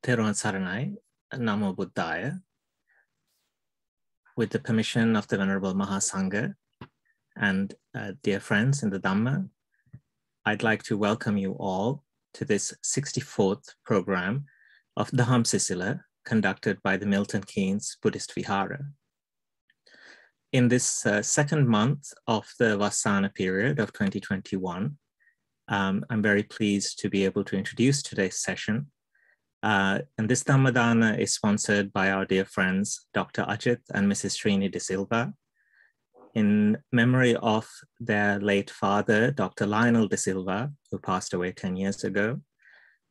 Theruwan Saranai, Namo Buddhaya. With the permission of the Venerable Mahasangha and dear friends in the Dhamma, I'd like to welcome you all to this 64th program of Dhammsisila conducted by the Milton Keynes Buddhist Vihara. In this second month of the Vassana period of 2021, I'm very pleased to be able to introduce today's session. And this Dhammadana is sponsored by our dear friends, Dr. Ajit and Mrs. Srini De Silva, in memory of their late father, Dr. Lionel De Silva, who passed away 10 years ago,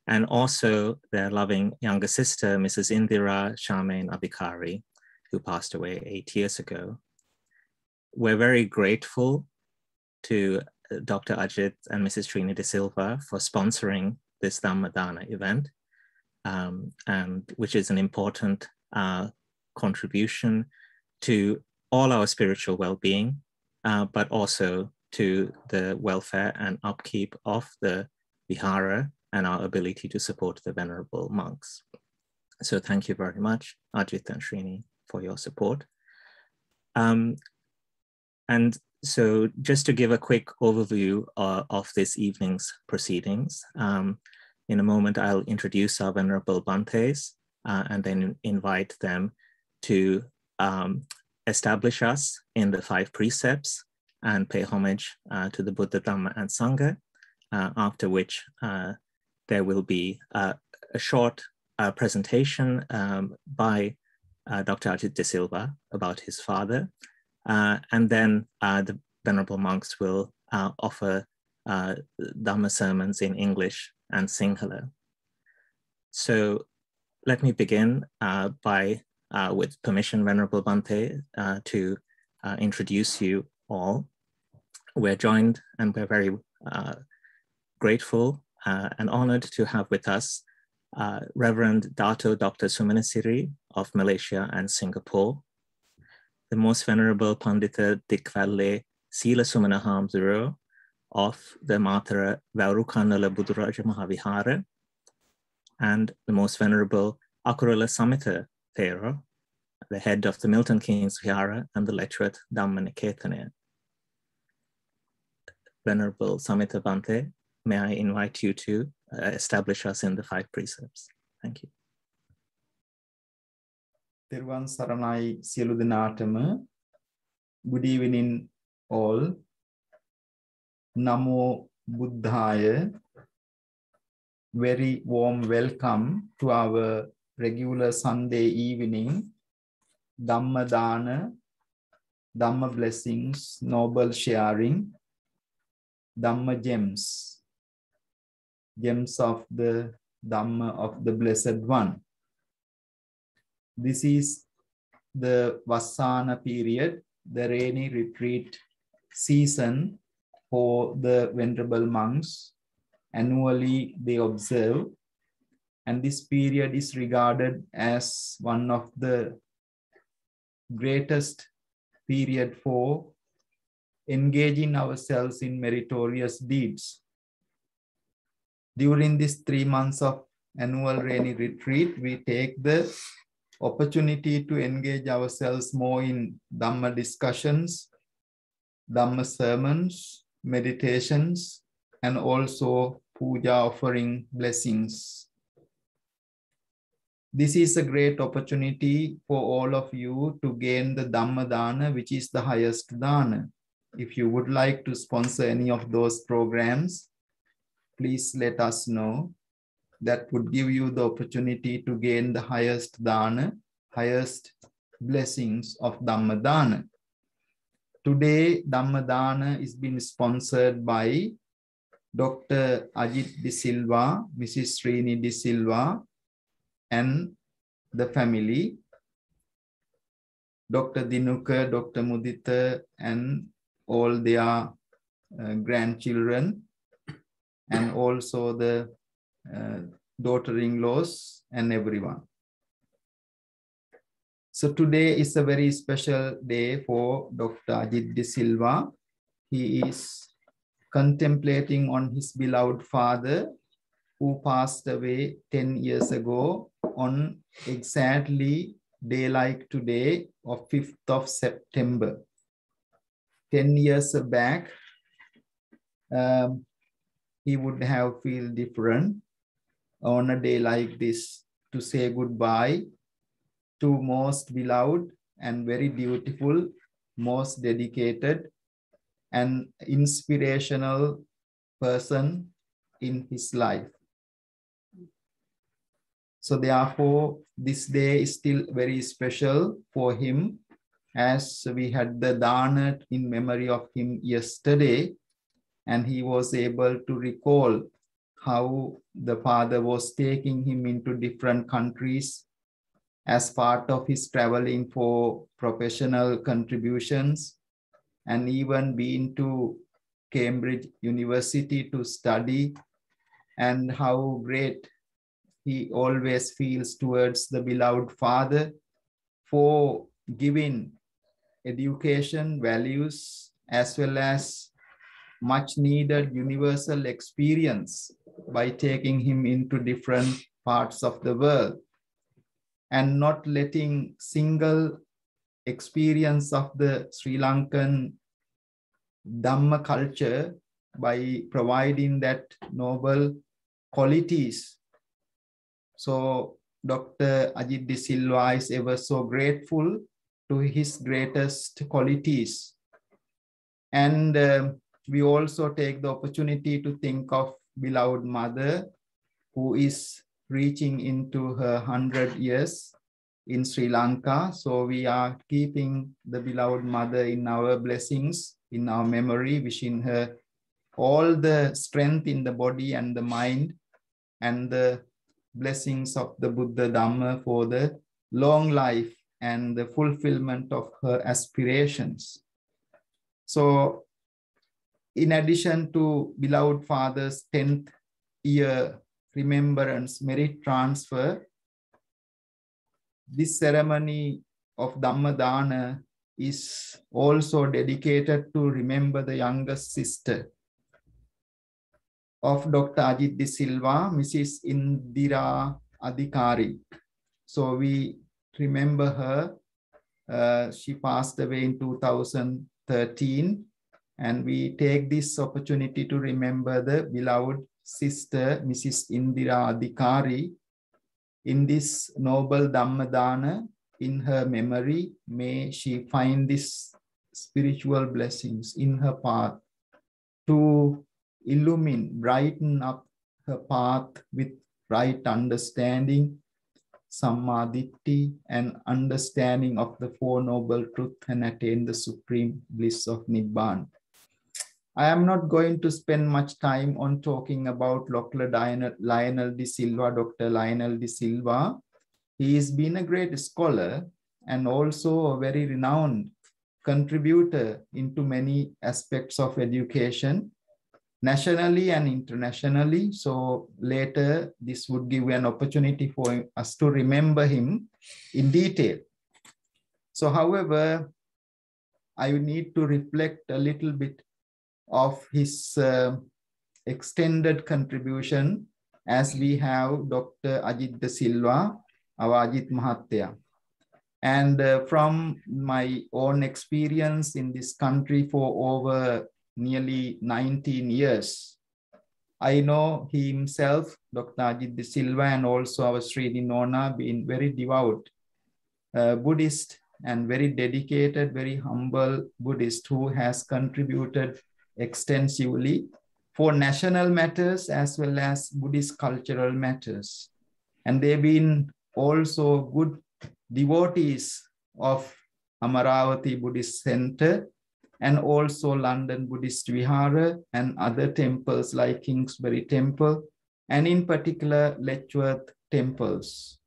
and also their loving younger sister, Mrs. Indira Charmaine Abhikari, who passed away 8 years ago. We're very grateful to Dr. Ajit and Mrs. Srini De Silva for sponsoring this Dhammadana event, and which is an important contribution to all our spiritual well-being, but also to the welfare and upkeep of the Vihara and our ability to support the venerable monks. So thank you very much, Ajit and Srini, for your support. And so just to give a quick overview of this evening's proceedings, in a moment I'll introduce our Venerable Bhantes and then invite them to establish us in the 5 precepts and pay homage to the Buddha, Dhamma, and Sangha, after which there will be a short presentation by Dr. Ajit De Silva about his father, and then the Venerable monks will offer Dhamma sermons in English and Sinhala. So let me begin with permission, Venerable Bhante, to introduce you all. We're joined and we're very grateful and honored to have with us Reverend Dato Dr. Sumanasiri of Malaysia and Singapore, the Most Venerable Pandita Dikvalle Sila Sumana Hamzuro of the Matara Vairukkanala Buduraja Mahavihara, and the Most Venerable Akurala Samita Thero, the head of the Milton Keynes Vihara and the Letchworth Dhammaniketana. Venerable Samita Bhante, may I invite you to establish us in the 5 precepts. Thank you. Theruwan Saranai sielu denatama. Good evening all. Namo Buddhaya. Very warm welcome to our regular Sunday evening Dhammadana, Dhamma blessings, noble sharing, Dhamma gems, gems of the Dhamma of the Blessed One. This is the Vassana period, the rainy retreat season for the venerable monks. Annually they observe, and this period is regarded as one of the greatest period for engaging ourselves in meritorious deeds. During these 3 months of annual rainy retreat, we take the opportunity to engage ourselves more in Dhamma discussions, Dhamma sermons, meditations, and also puja offering blessings. This is a great opportunity for all of you to gain the Dhamma Dana, which is the highest Dana. If you would like to sponsor any of those programs, please let us know. That would give you the opportunity to gain the highest Dana, highest blessings of Dhamma Dana. Today, Dhamma Dana is being sponsored by Dr. Ajit De Silva, Mrs. Srini De Silva, and the family, Dr. Dinuka, Dr. Mudita, and all their grandchildren, and also the daughter-in-laws and everyone. So today is a very special day for Dr. Ajit De Silva. He is contemplating on his beloved father who passed away 10 years ago on exactly day like today of 5th of September. 10 years back, he would have feel different on a day like this to say goodbye to most beloved and very beautiful, most dedicated and inspirational person in his life. So therefore, this day is still very special for him, as we had the Dana in memory of him yesterday, and he was able to recall how the father was taking him into different countries as part of his traveling for professional contributions, and even been to Cambridge University to study, and how great he always feels towards the beloved father for giving education, values, as well as much needed universal experience by taking him into different parts of the world, and not letting single experience of the Sri Lankan Dhamma culture by providing that noble qualities. So Dr. Ajit De Silva is ever so grateful to his greatest qualities. And we also take the opportunity to think of beloved mother, who is reaching into her 100 years in Sri Lanka. So we are keeping the beloved mother in our blessings, in our memory, wishing her all the strength in the body and the mind, and the blessings of the Buddha Dhamma for the long life and the fulfillment of her aspirations. So in addition to beloved father's 10th year remembrance merit transfer, this ceremony of Dhamma Dana is also dedicated to remember the youngest sister of Dr. Ajit De Silva, Mrs. Indira Adhikari. So we remember her. She passed away in 2013, and we take this opportunity to remember the beloved sister, Mrs. Indira Adhikari, in this noble Dhamma Dana. In her memory, may she find these spiritual blessings in her path to illumine, brighten up her path with right understanding, Sammaditthi, and understanding of the Four Noble Truths, and attain the supreme bliss of Nibbana. I am not going to spend much time on talking about Dr. Lionel De Silva, Dr. Lionel De Silva. He has been a great scholar and also a very renowned contributor into many aspects of education, nationally and internationally. So later, this would give an opportunity for us to remember him in detail. So however, I need to reflect a little bit of his extended contribution, as we have Dr. Ajit De Silva, our Ajit Mahathya. And from my own experience in this country for over nearly 19 years, I know he himself, Dr. Ajit De Silva, and also our Sri Nona, being very devout Buddhist and very dedicated, very humble Buddhist who has contributed extensively for national matters as well as Buddhist cultural matters. And they've been also good devotees of Amaravati Buddhist Center and also London Buddhist Vihara and other temples like Kingsbury Temple, and in particular Letchworth temples.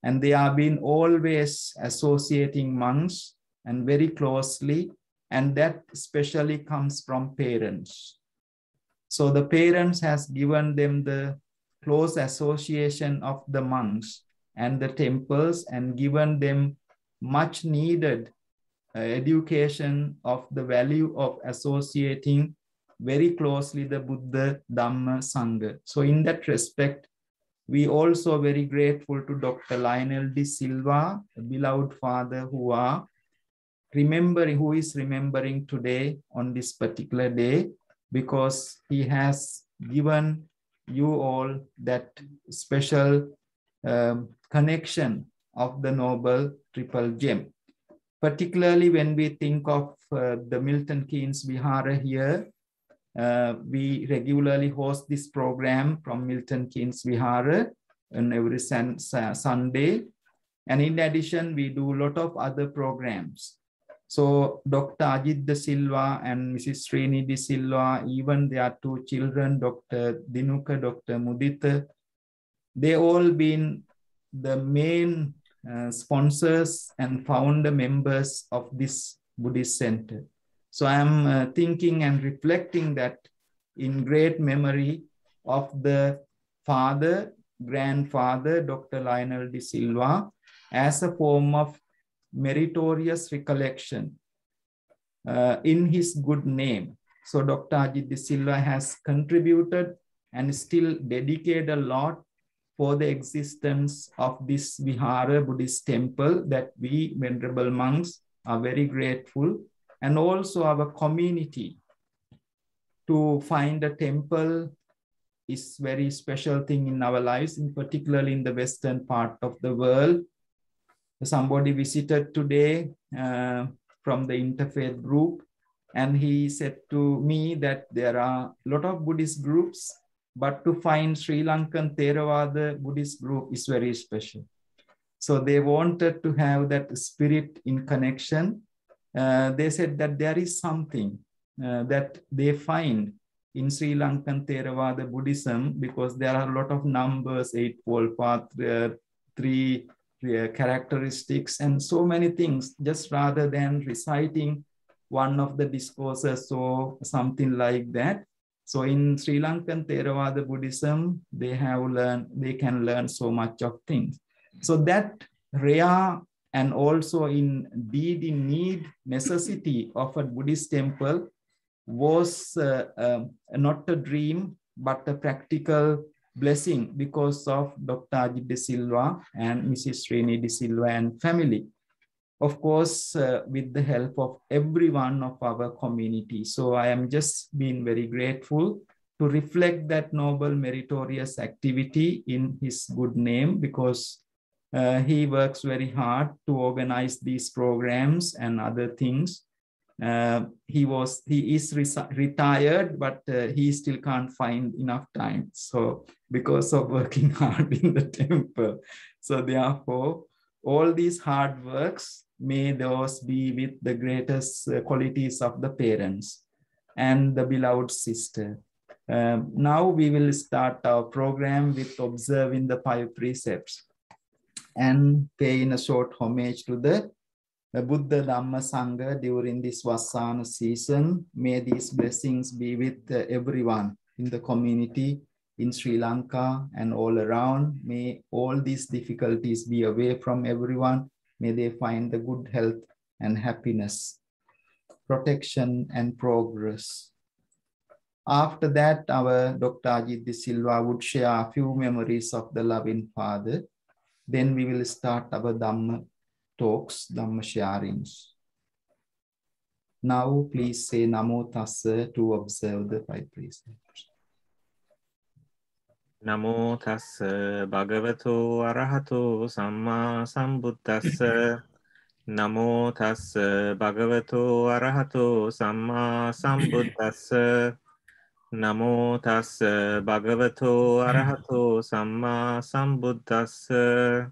And they have been always associating monks and very closely, and that especially comes from parents. So the parents has given them the close association of the monks and the temples, and given them much needed education of the value of associating very closely the Buddha, Dhamma, Sangha. So in that respect, We also very grateful to Dr. Lionel De Silva, a beloved father who is remembering today on this particular day, because he has given you all that special connection of the Noble Triple Gem. Particularly when we think of the Milton Keynes Vihara here, we regularly host this program from Milton Keynes Vihara on every Sunday. And in addition, we do a lot of other programs. So Dr. Ajit De Silva and Mrs. Srini De Silva, even their two children, Dr. Dinuka, Dr. Mudita, they all been the main sponsors and founder members of this Buddhist center. So I'm thinking and reflecting that in great memory of the father, grandfather, Dr. Lionel De Silva, as a form of meritorious recollection in his good name. So Dr. Ajit De Silva has contributed and still dedicated a lot for the existence of this Vihara Buddhist temple that we venerable monks are very grateful, and also our community. To find a temple is very special thing in our lives, in particularly in the western part of the world. Somebody visited today from the interfaith group, and he said to me that there are a lot of Buddhist groups, but to find Sri Lankan Theravada Buddhist group is very special. So they wanted to have that spirit in connection. They said that there is something that they find in Sri Lankan Theravada Buddhism, because there are a lot of numbers, Eightfold Path, three characteristics, and so many things, just rather than reciting one of the discourses or something like that. So in Sri Lankan Theravada Buddhism, they can learn so much of things. So that rare and also in need necessity of a Buddhist temple was not a dream, but a practical blessing because of Dr. Ajit De Silva and Mrs. Srini De Silva and family. Of course, with the help of everyone of our community. So I am just being very grateful to reflect that noble meritorious activity in his good name, because he works very hard to organize these programs and other things. He is retired, but he still can't find enough time. So because of working hard in the temple. So therefore, all these hard works, may those be with the greatest qualities of the parents and the beloved sister. Now we will start our program with observing the 5 precepts and paying a short homage to the Buddha Dhamma Sangha during this Vassana season. May these blessings be with everyone in the community in Sri Lanka and all around. May all these difficulties be away from everyone. May they find the good health and happiness, protection and progress. After that, our Dr. Ajit De Silva would share a few memories of the loving Father. Then we will start our Dhamma talks, Dhamma sharings. Now, please say Namo Tassa to observe the 5 precepts. Namo Tassa Bhagavato Arahato Samma Sambuddhassa. Namo Tassa Bhagavato Arahato Samma Sambuddhassa. Namo Tassa Bhagavato Arahato Samma Sambuddhassa.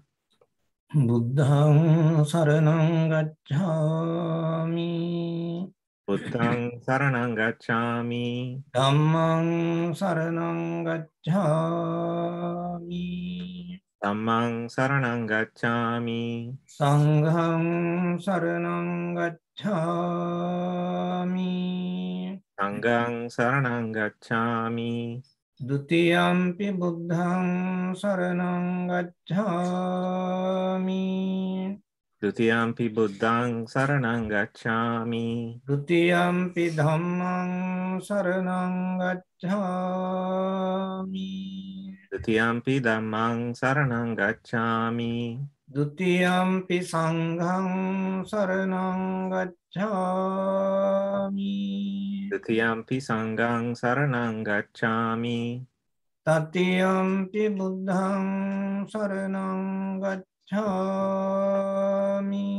Buddhaṃ saranam gacchāmi. Buddhaṃ saranam gacchāmi. Dhammaṃ saranam gacchāmi. Dhammang saranang gacchāmi. Sanghaṃ saranam gacchāmi. Sanghang saranang gacchāmi. Dutiyampi buddhaṃ saranam gacchāmi. Dutiyampi buddhaṃ saranang gacchāmi. Dutiyampi dhammaṃ saranam gacchāmi. Dutiyampi dhammang saranang gacchami. Dutiyampi sanghang saranang gacchami. Dutiyampi sanghang saranang gacchami. Tatiyampi buddhang saranang gacchami.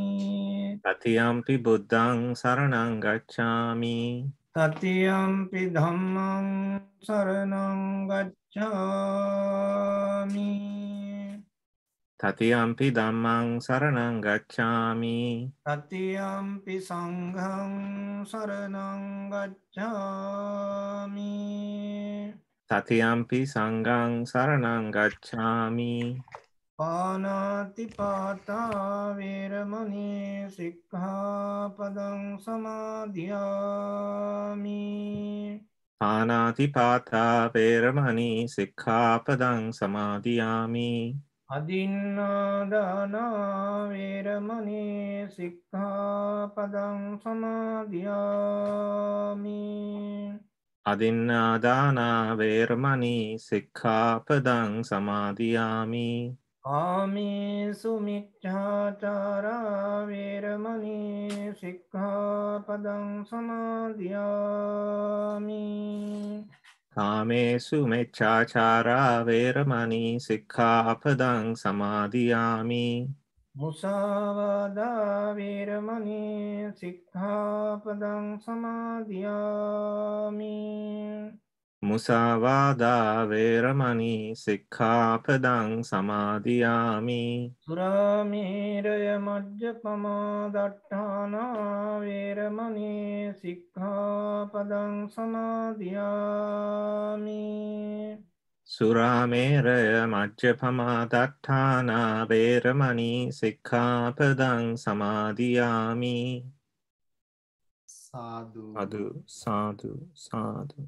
Tatiyampi buddhang saranang gacchami. Tatiyampi dhammang saranang gacchami. Tatiyampi dhammang saranang gacchami. Tatiyampi sanghang saranang gacchami. Tatiyampi sanghang saranang gacchami. Panatipata veramani sikkhapadang samadhiyami. Panatipata veramani sikkhapadang samadhiyami. Adinādana veramani sikkhapadang samadhiyami. Adinādana veramani sikkhapadang samadhiyami. Kāmesu miccācārā veramani sikkhapadang samadhiyami. Kāmesu mecchāchārā veramani sikkhapadang samadhiyami. Musāvādā veramani sikkhapadang samadhiyami. Musāvādā veramani sikkhapadang samadhiyami. Suramēraya majjapamā daṭṭhānā veramani sikkhapadang samadhiyami. Suramēraya majjapamā daṭṭhānā veramani sikkhapadang samadhiyami. Sadhu. Sadhu, sadhu, sadhu.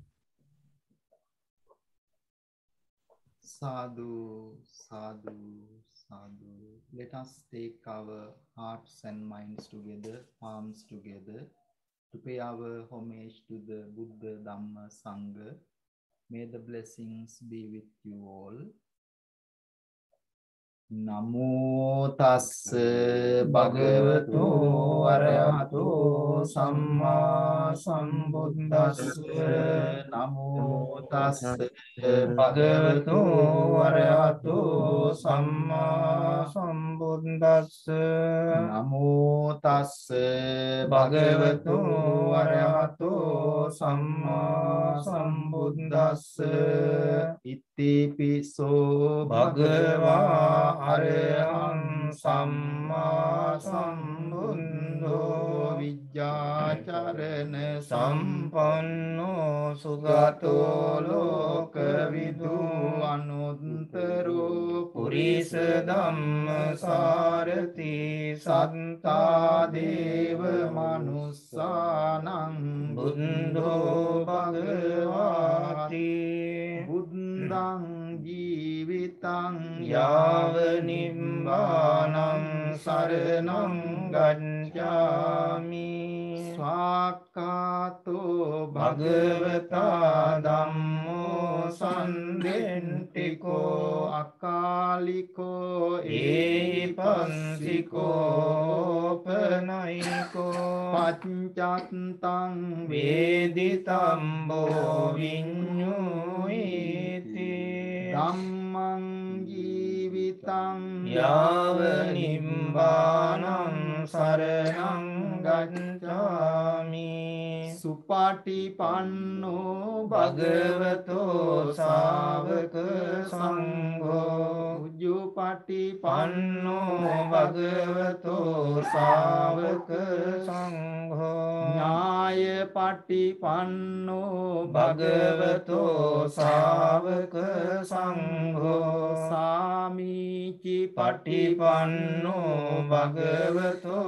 Sadhu, sadhu, sadhu. Let us take our hearts and minds together, palms together, to pay our homage to the Buddha, Dhamma, Sangha. May the blessings be with you all. Namo tassa bhagavato arahato samma sambuddhassa. Namo tassa Bhagavato arahato samma sambuddhassa. Namo tassa Bhagavato arahato samma sambuddhassa. Iti piso Bhagavā arahang samma sambuddho vijjācarana sampanno sugato lokavidu lokavidu anuttaro purisa dhamma sārati sattā sattā deva deva manussanam buddho bhagavāti buddhaṃ jīvitaṃ yāva nibbānaṃ saranam gacchāmi. Swakkato Bhagavata dhammo sandentiko akaliko ehipansiko panayiko paccattam veditambo viññūiti dhammam jīvitaṃ yāva nibbānaṃ saranam gacchāmi. supatipanno Bhagavato sāvaka saṅgho ujjupatipanno bhagavato sāvaka saṅgho ஞாய patipanno bhagavato sāvaka saṅgho sāmīci patipanno bhagavato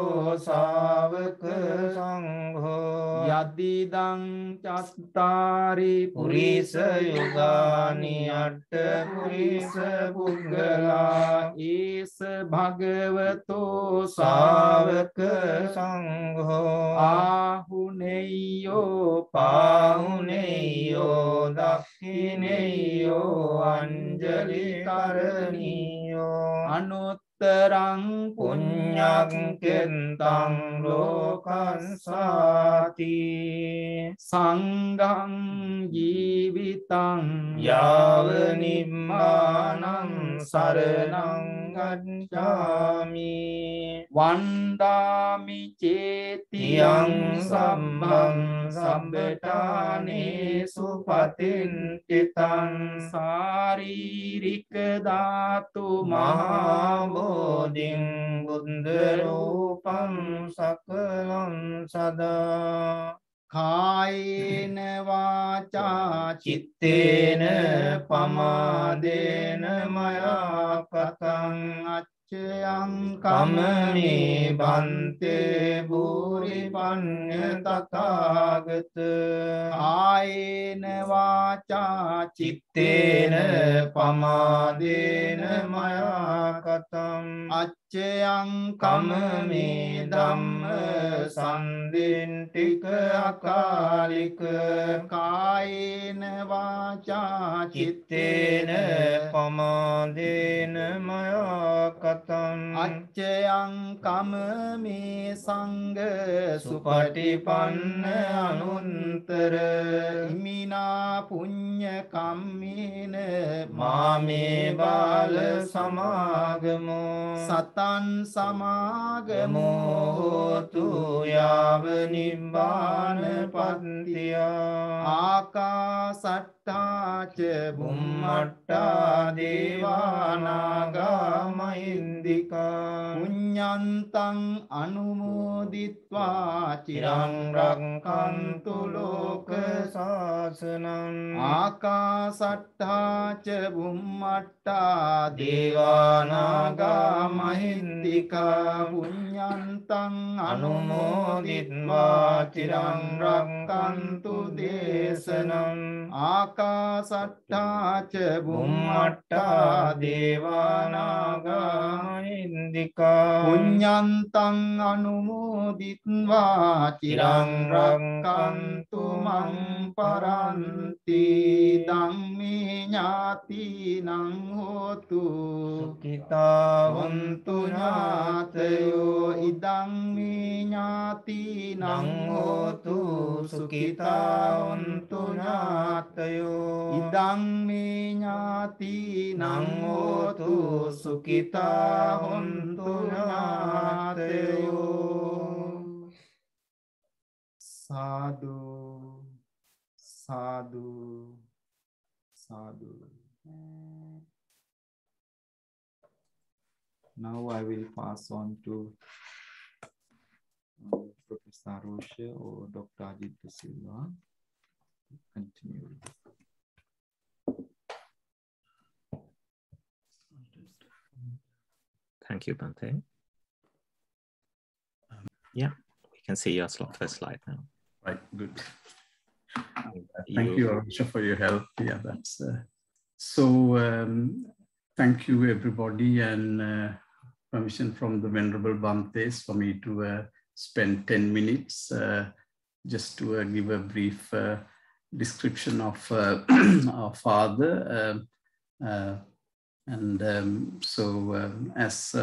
sāvaka saṅgho yadidang cattari purisa yugani atta purisa puggala esa bhagavato sāvaka saṅgho ahuneyyo pahuneyo කිනෙයෝ අංජලි කරණීයෝ අනුත්තරං පුඤ්ඤං කෙන්තං ලෝකස්සාති සංඝං ජීවිතං යාව නිම්මානං සරණං ගච්ඡාමි වන්දාමි චේතියං සම්භං සම්බටානේසු පතින්තිතං ශාරීරික ධාතු මහා බෝධින් බුද්ධ රූපං සකලං සදා කායේන වාචා චිත්තේන පමාදේන මයා කතං අච්චයං කමමේ බන්තේ භූරි පඤ්ඤ තථාගත කායේන වාචා චිත්තේන පමාදේන මයා කතං අච්චයං කමමේ ධම්ම සම්දින්තික අකාලික කායේන වාචා චිත්තේන පමාදේන මයා කතං අච්චයං කමමේ සංඝ සුපටිපන්න අනුත්තර ඉමිනා පුඤ්ඤ කම්මේන මාමේ බාල සමාගමෝ සතන් සමාගමෝ හෝතු යාව නිබ්බාන පත්තියා ආකාසට්ටා ච බුම්මට්ටා දේවානාගා මහින්దికා පුඤ්ඤන්තං අනුමෝදිත්වා චිරං රක්ඛන්තු ලෝක සාසනං ආකාසට්ටා ච බුම්මට්ටා දේවානාගා මහින්దికා පුඤ්ඤන්තං අනුමෝදිත්වා චිරං රක්ඛන්තු දේශනං ආකාසට්ටා ච බුම්මට්ටා දේවානාගා මහින්దికා පුඤ්ඤන්තං අනුමෝදිත්වා චිරං රක්ඛන්තු මං පරන්ති ධම්මේ ඥාතිනං හෝතු සුඛිතා වന്തു ඥාතයෝ ඉදං මේ ඥාතිනං හෝතු සුඛිතා වന്തു ඥාතයෝ ඉදං මේ ඥාතිනං හෝතු සුඛිතා වന്തു ඥාතයෝ සාදු සාදු සාදු. Now I will pass on to Professor Arosha or Dr. Ajit De Silva. Continue. Thank you, Bhante. Yeah, we can see your first slide now. Right, good. Thank you, Arosha, for your help. Yeah, that's thank you, everybody, and permission from the Venerable Bhantes for me to spend 10 minutes just to give a brief description of our father. As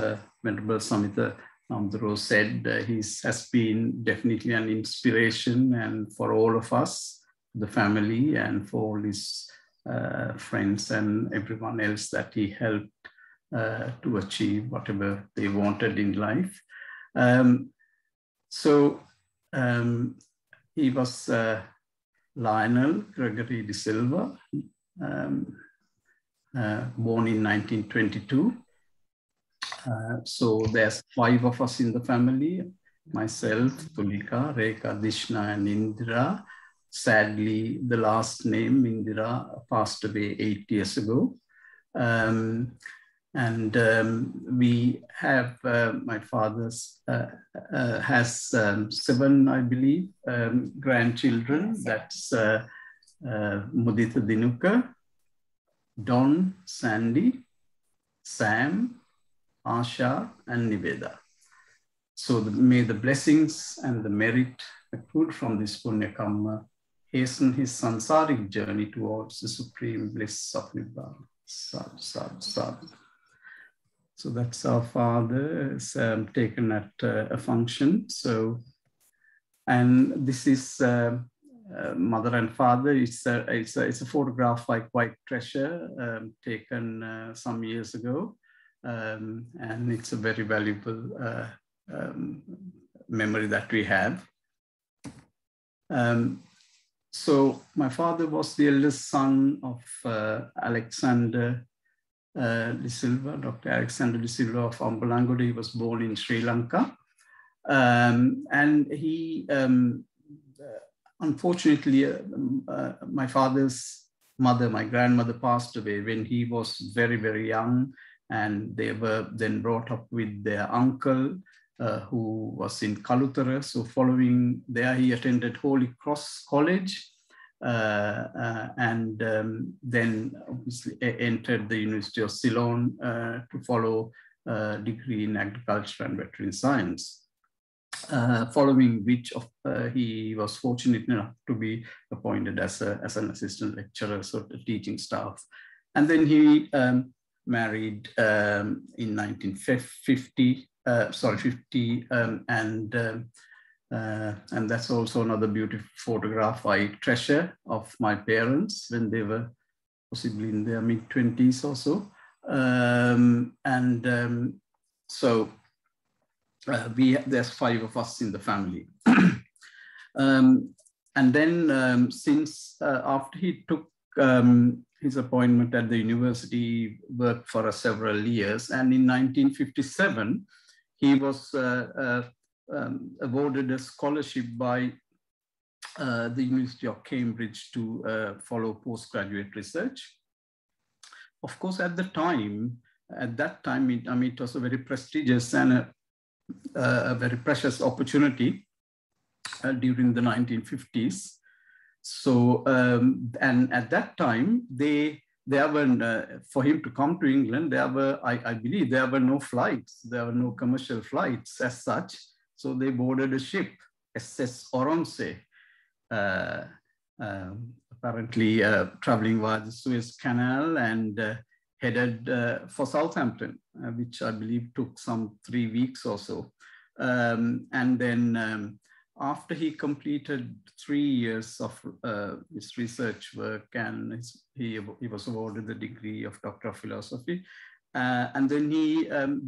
Venerable Samita Namdaro said, he has been definitely an inspiration and for all of us, the family, and for all his friends and everyone else that he helped to achieve whatever they wanted in life. He was Lionel Gregory De Silva, born in 1922. So there's 5 of us in the family, myself, Tulika, Rekha, Dishna, and Indira. Sadly, the last name, Indira, passed away 8 years ago. We have, my father has 7, I believe, grandchildren. That's Mudita Dinuka, Don, Sandy, Sam, Asha, and Niveda. So may the blessings and the merit accrued from this Punya Karma hasten his sansaric journey towards the supreme bliss of Nibbana. Sadhu, sadhu, sadhu. So that's our father is taken at a function. So, and this is mother and father. It's a photograph I quite treasure, taken some years ago, and it's a very valuable memory that we have. So my father was the eldest son of Alexander De Silva, Dr. Alexander De Silva of Ambalangoda. He was born in Sri Lanka. And he, unfortunately, my father's mother, my grandmother, passed away when he was very, very young. And they were then brought up with their uncle, who was in Kalutara. So following there, he attended Holy Cross College. And then obviously entered the University of Ceylon to follow a degree in agriculture and veterinary science, following which he was fortunate enough to be appointed as an assistant lecturer, so the teaching staff. And then he married in 1950, and that's also another beautiful photograph I treasure of my parents when they were possibly in their mid-20s or so. So there's 5 of us in the family. And then since after he took his appointment at the university, worked for several years, and in 1957, he was awarded a scholarship by the University of Cambridge to follow postgraduate research. Of course, at that time, it was a very prestigious and a very precious opportunity during the 1950s. So, and at that time, for him to come to England, I believe there were no flights, there were no commercial flights as such. So they boarded a ship, SS Oronce, apparently traveling via the Suez Canal and headed for Southampton, which I believe took some 3 weeks or so. And then after he completed 3 years of his research work, and he was awarded the degree of Doctor of Philosophy. And then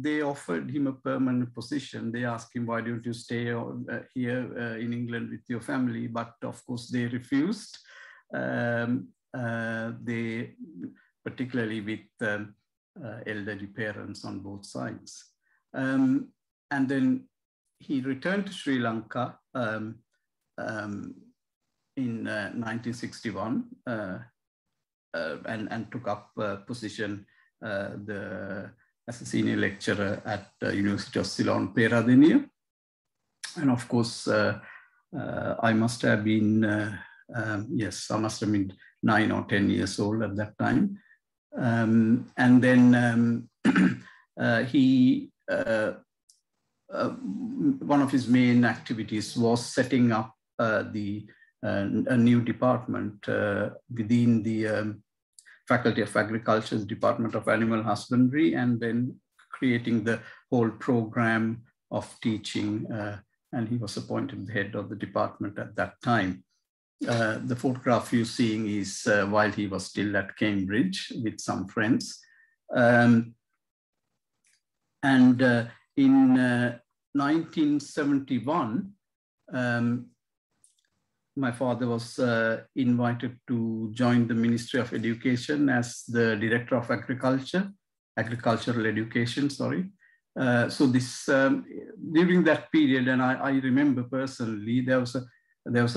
they offered him a permanent position. They asked him, why don't you stay here in England with your family? But of course they refused. They, particularly with elderly parents on both sides. And then he returned to Sri Lanka in 1961 and took up a position as a senior lecturer at the University of Ceylon, Peradeniya. And of course, I must have been, I must have been 9 or 10 years old at that time. And then one of his main activities was setting up a new department within the Faculty of Agriculture's Department of Animal Husbandry, and then creating the whole program of teaching. And he was appointed the head of the department at that time. The photograph you're seeing is while he was still at Cambridge with some friends. In 1971, my father was invited to join the Ministry of Education as the Director of Agricultural Education, sorry. So this, during that period, and I remember personally, there was a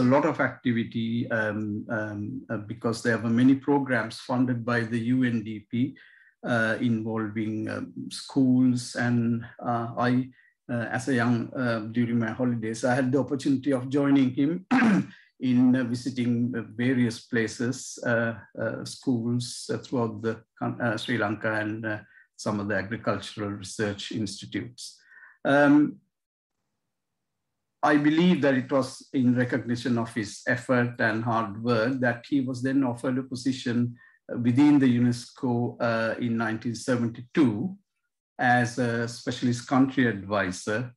lot of activity because there were many programs funded by the UNDP involving schools, and as a young, during my holidays, I had the opportunity of joining him in visiting various places, schools throughout the Sri Lanka and some of the agricultural research institutes. I believe that it was in recognition of his effort and hard work that he was then offered a position within the UNESCO in 1972 as a specialist country advisor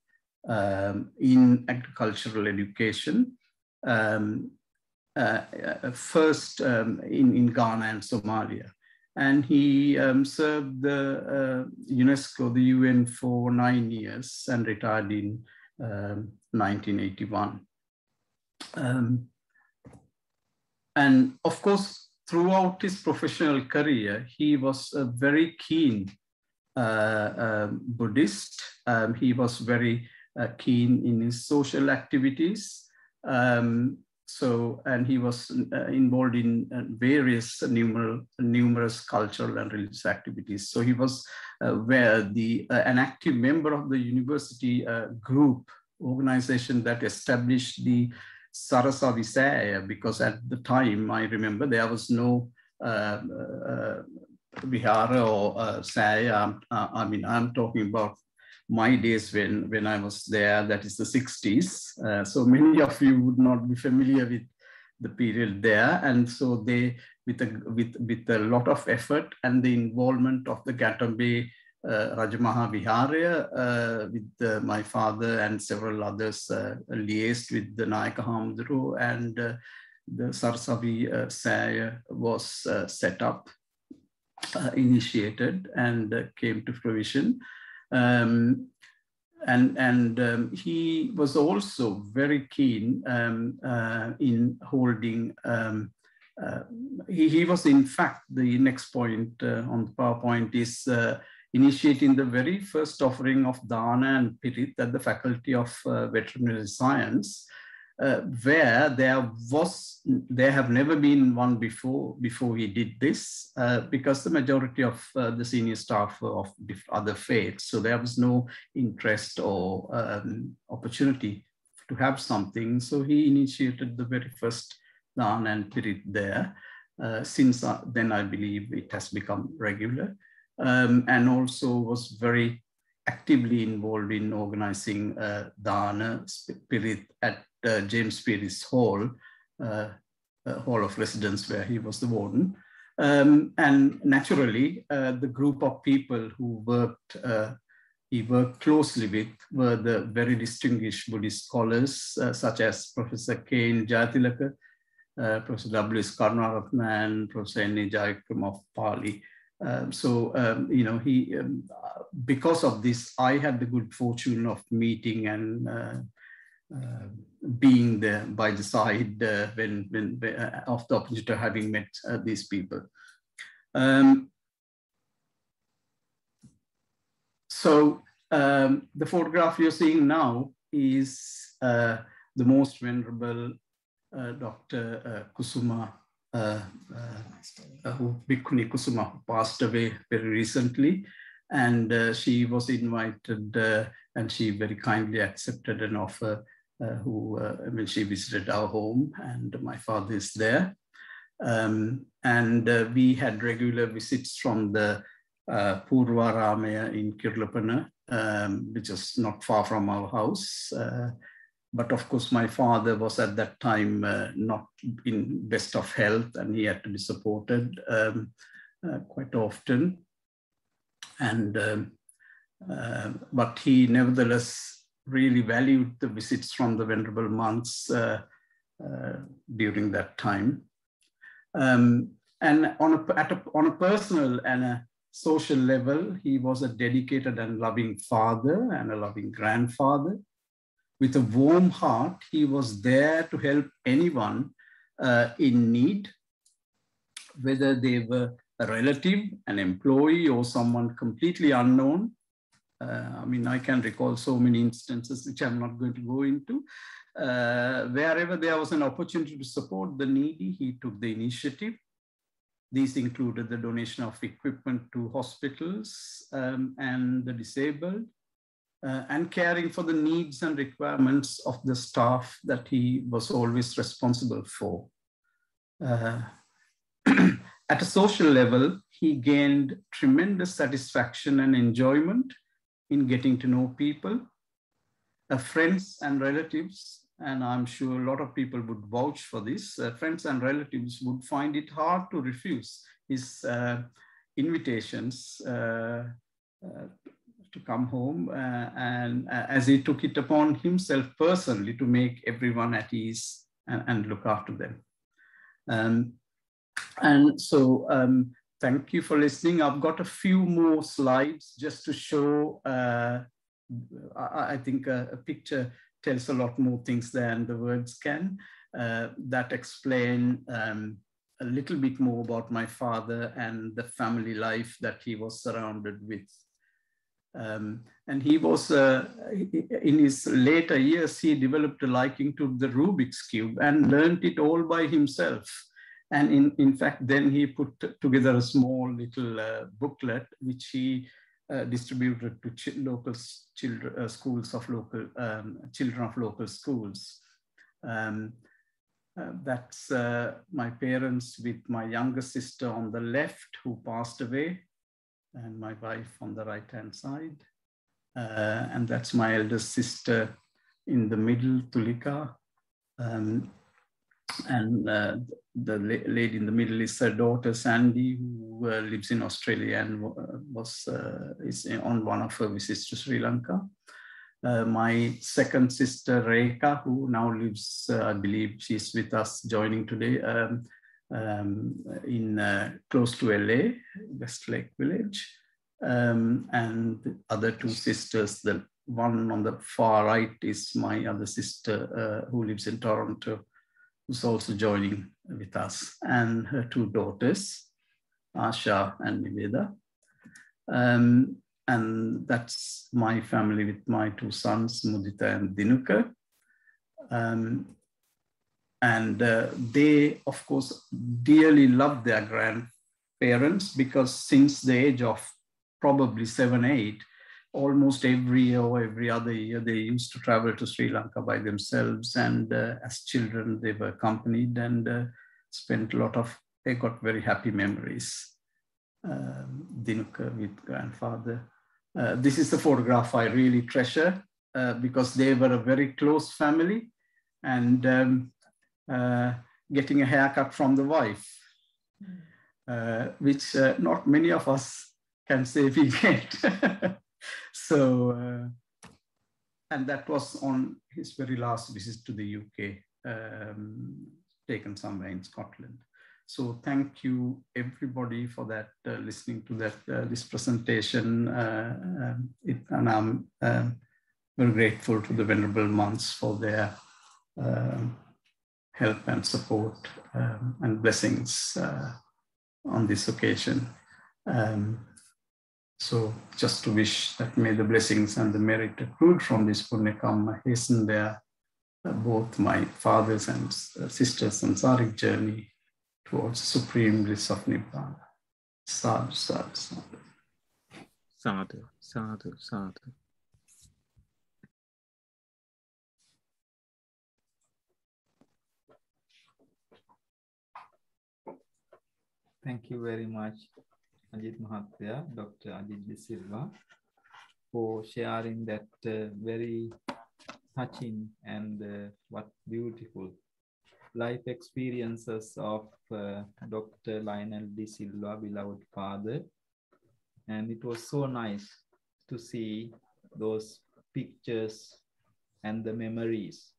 in agricultural education, first in Ghana and Somalia. And he served the UNESCO, the UN, for 9 years and retired in 1981. And of course, throughout his professional career, he was a very keen Buddhist. He was very keen in his social activities. And he was involved in various numerous cultural and religious activities. So he was an active member of the university group organization that established the Sarasa Visaya, because at the time, I remember, there was no Vihara or Saya. I mean, I'm talking about my days when I was there, that is the 60s. So many of you would not be familiar with the period there. And so they, with a lot of effort and the involvement of the Gatambe Rajamaha Viharya, with my father and several others, liaised with the Nayaka Hamduru, and the Sarsavi Saya was set up, initiated, and came to fruition. He was also very keen in holding, he was in fact, the next point on the PowerPoint is initiating the very first offering of Dana and Pirit at the Faculty of Veterinary Science, where there have never been one before he did this, because the majority of the senior staff were of other faiths, so there was no interest or opportunity to have something. So he initiated the very first Dan and Pirit there. Since then, I believe it has become regular, and also was very actively involved in organizing Dana Pirit at James Pieris Hall, Hall of Residence, where he was the warden. And naturally, the group of people who he worked closely with were the very distinguished Buddhist scholars, such as Professor K. Jayatilaka, Professor W.S. Karunaratne, and Professor N. Jayakram of Pali. You know, because of this, I had the good fortune of meeting and being there by the side of the opportunity to having met these people. The photograph you're seeing now is the most venerable Dr. Kusuma, Bhikkhuni Kusuma, who passed away very recently. And she was invited and she very kindly accepted an offer when she visited our home, and my father is there. We had regular visits from the Purva Ramaya in Kirlapana, which is not far from our house. But of course, my father was at that time not in best of health, and he had to be supported quite often. But he nevertheless really valued the visits from the venerable monks during that time. And on a personal and a social level, he was a dedicated and loving father and a loving grandfather. With a warm heart, he was there to help anyone in need, whether they were a relative, an employee, or someone completely unknown. I mean, I can recall so many instances, which I'm not going to go into. Wherever there was an opportunity to support the needy, he took the initiative. These included the donation of equipment to hospitals and the disabled, and caring for the needs and requirements of the staff that he was always responsible for. At a social level, he gained tremendous satisfaction and enjoyment in getting to know people. friends and relatives, and I'm sure a lot of people would vouch for this, friends and relatives would find it hard to refuse his invitations to come home, and as he took it upon himself personally to make everyone at ease and look after them. And so thank you for listening. I've got a few more slides just to show, I think a picture tells a lot more things than the words can, that explain a little bit more about my father and the family life that he was surrounded with. And he was, in his later years, he developed a liking to the Rubik's Cube and learned it all by himself. And in fact, then he put together a small little booklet, which he distributed to local children, schools of local, children of local schools. That's my parents with my younger sister on the left, who passed away, and my wife on the right-hand side. And that's my eldest sister in the middle, Tulika. And the lady in the middle is her daughter, Sandy, who lives in Australia and is on one of her visits to Sri Lanka. My second sister, Rekha, who now lives, I believe she's with us joining today, in close to LA, Westlake Village. And the other two sisters, the one on the far right is my other sister who lives in Toronto, who's also joining with us, and her two daughters, Asha and Niveda. And that's my family with my two sons, Mudita and Dinuka. And they, of course, dearly love their grandparents, because since the age of probably 7, 8, almost every year or every other year, they used to travel to Sri Lanka by themselves. And as children, they were accompanied and spent a lot of, they got very happy memories. Dinuka with grandfather. This is the photograph I really treasure because they were a very close family, and getting a haircut from the wife, which not many of us can say we get. So, and that was on his very last visit to the UK, taken somewhere in Scotland. So thank you everybody for that, listening to that this presentation. And I'm very grateful to the Venerable Monks for their help and support and blessings on this occasion. So just to wish that may the blessings and the merit accrued from this Punya Kamma hasten their both my father's and sister's samsaric journey towards supreme bliss of Nibbana. Sadhu, sadhu, sadhu. Sadhu, sadhu, sadhu. Thank you very much, Ajit Mahathya, Dr. Ajit De Silva, for sharing that very touching and what beautiful life experiences of Dr. Lionel De Silva, beloved father. And it was so nice to see those pictures and the memories.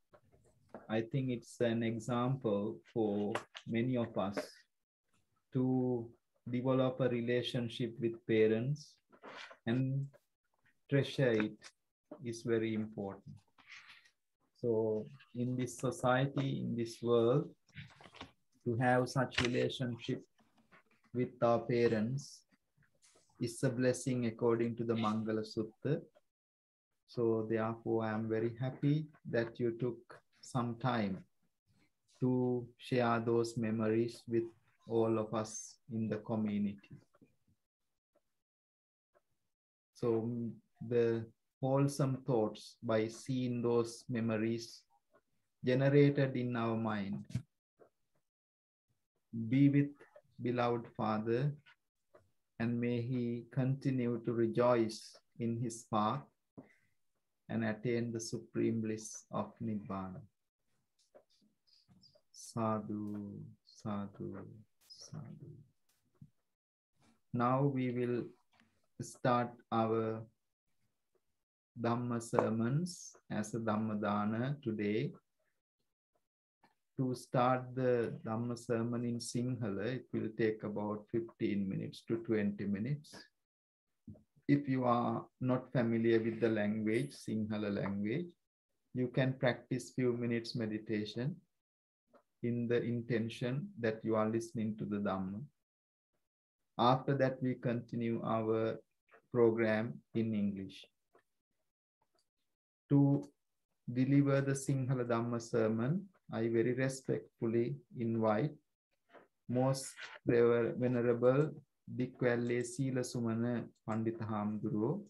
I think it's an example for many of us to develop a relationship with parents, and treasure it is very important. So in this society, in this world, to have such relationship with our parents is a blessing according to the Mangala Sutta. So therefore, I am very happy that you took some time to share those memories with all of us in the community. So the wholesome thoughts by seeing those memories generated in our mind. Be with beloved father, and may he continue to rejoice in his path, and attain the supreme bliss of Nibbana. Sadhu, sadhu, sadhu. Now we will start our Dhamma sermons as a Dhamma Dana today. To start the Dhamma sermon in Sinhala, it will take about 15 minutes to 20 minutes. If you are not familiar with the language, Sinhala language, you can practice few minutes meditation in the intention that you are listening to the Dhamma. After that, we continue our program in English. To deliver the Sinhala Dhamma sermon, I very respectfully invite most venerable Dikwelle Sila Sumana Pandita Hamduro.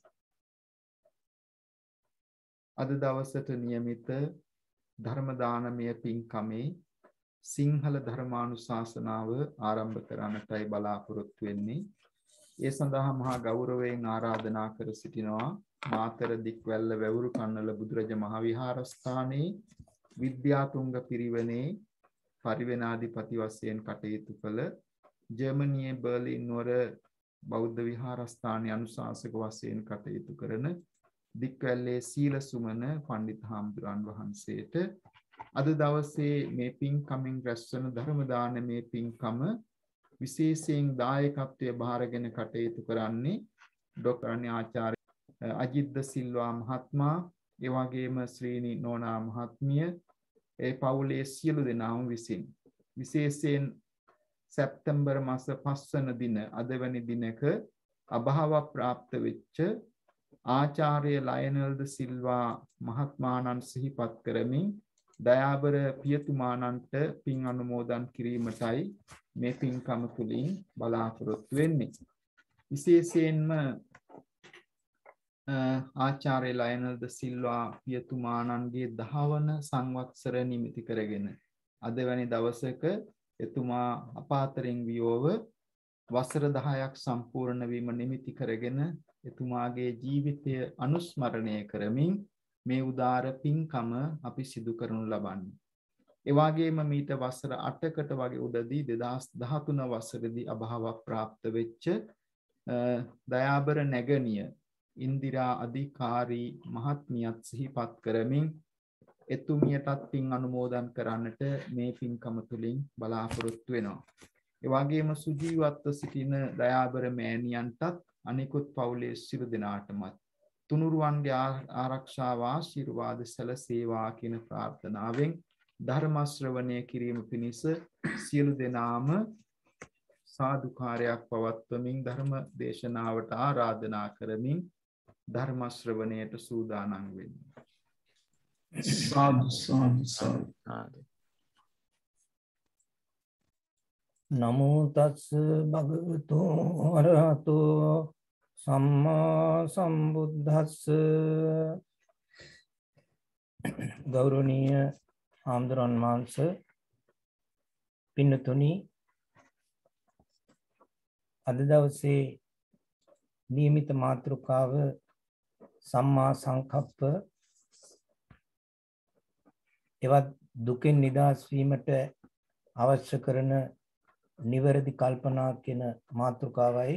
Ada dawasata niyamita Dharma Danamaya Pinkame Sinhala Dharmanusasanawa ආරම්භ කරන්නටයි බලාපොරොත්තු වෙන්නේ. ඒ සඳහා මහා ගෞරවයෙන් ආරාධනා කර සිටිනවා මාතර දික්වැල්ල වැවුරු කන්නල බුදුරජ මහ විහාරස්ථානයේ විද්‍යාතුංග පිරිවෙනේ පරිවෙනාධිපති වශයෙන් කටයුතු කළ ජර්මනියේ බර්ලින් නුවර බෞද්ධ විහාරස්ථානයේ අනුශාසක වශයෙන් කටයුතු කරන දික්වැල්ලේ සීල සුමන පණ්ඩිත හාමුදුරන් වහන්සේට අද දවසේ මේ පින්කමින් රැස්වන ධර්ම දානමේ පින්කම විශේෂයෙන් දායකත්වයේ බාරගෙන කටයුතු කරන්නේ ඩොක්ටර් ආචාර්ය අජිත් සිල්වා මහත්මයා, ඒ වගේම ශ්‍රීනි නෝනා මහත්මිය, ඒ පවුලේ සියලු දෙනාම විසින් විශේෂයෙන් සැප්තැම්බර් මාස 5 වන දින අද වැනි දිනක අභාව ප්‍රාප්ත වෙච්ච ආචාර්ය ලයනල් ද සිල්වා මහත්මාණන් සිහිපත් කරමින් දයාබර පියතුමාණන්ට පින් අනුමෝදන් කිරීමටයි මේ පින්කම තුලින් බලාපොරොත්තු වෙන්නේ. විශේෂයෙන්ම ආචාර්ය ලයනල් ද සිල්වා පියතුමාණන්ගේ 10 වන සංවත්සර නිමිති කරගෙන අද වැනි දවසක එතුමා අපාතරින් වියෝව වසර 10ක් සම්පූර්ණ වීම නිමිති කරගෙන එතුමාගේ ජීවිතය අනුස්මරණය කරමින් මේ උදාර පින්කම අපි සිදු කරනු ලබන්නේ. ඒ වගේම මීට වසර 8කට වගේ උඩදී 2013 වසරේදී අභාව ප්‍රාප්ත වෙච්ච දයාබර නැගණිය ඉන්දිරා අධිකාරී මහත්මියත් සිහිපත් කරමින් එතුමියටත් පින් අනුමෝදන් කරන්නට මේ පින්කම තුලින් බලාපොරොත්තු වෙනවා. ඒ වගේම සුජීවත්ව සිටින දයාබර මෑණියන්ටත් අනිකුත් පවුලේ සියලු දෙනාටමත් තුනුරුවන්ගේ ආරක්ෂාව ආශිර්වාද සැලසේවා කියන ප්‍රාර්ථනාවෙන් ධර්ම ශ්‍රවණය කිරීම පිණිස සියලු දෙනාම සාදුකාරයක් පවත්වමින් ධර්ම දේශනාවට ආරාධනා කරමින් ධර්ම ශ්‍රවණයට සූදානම් වෙන්න. Sadhu, sadhu, sadhu. නමෝ තස් භගවතු අරහතෝ සම්මා සම්බුද්දස්ස. ගෞරවනීය ආම්දුරන් වහන්සේ, පින්නතුනි, අද දවසේ නියමිත මාතෘකාව සම්මා සංකප්ප, එවත් දුකෙන් නිදහස් වීමට අවශ්‍ය කරන නිවැරදි කල්පනා කියන මාතෘකාවයි.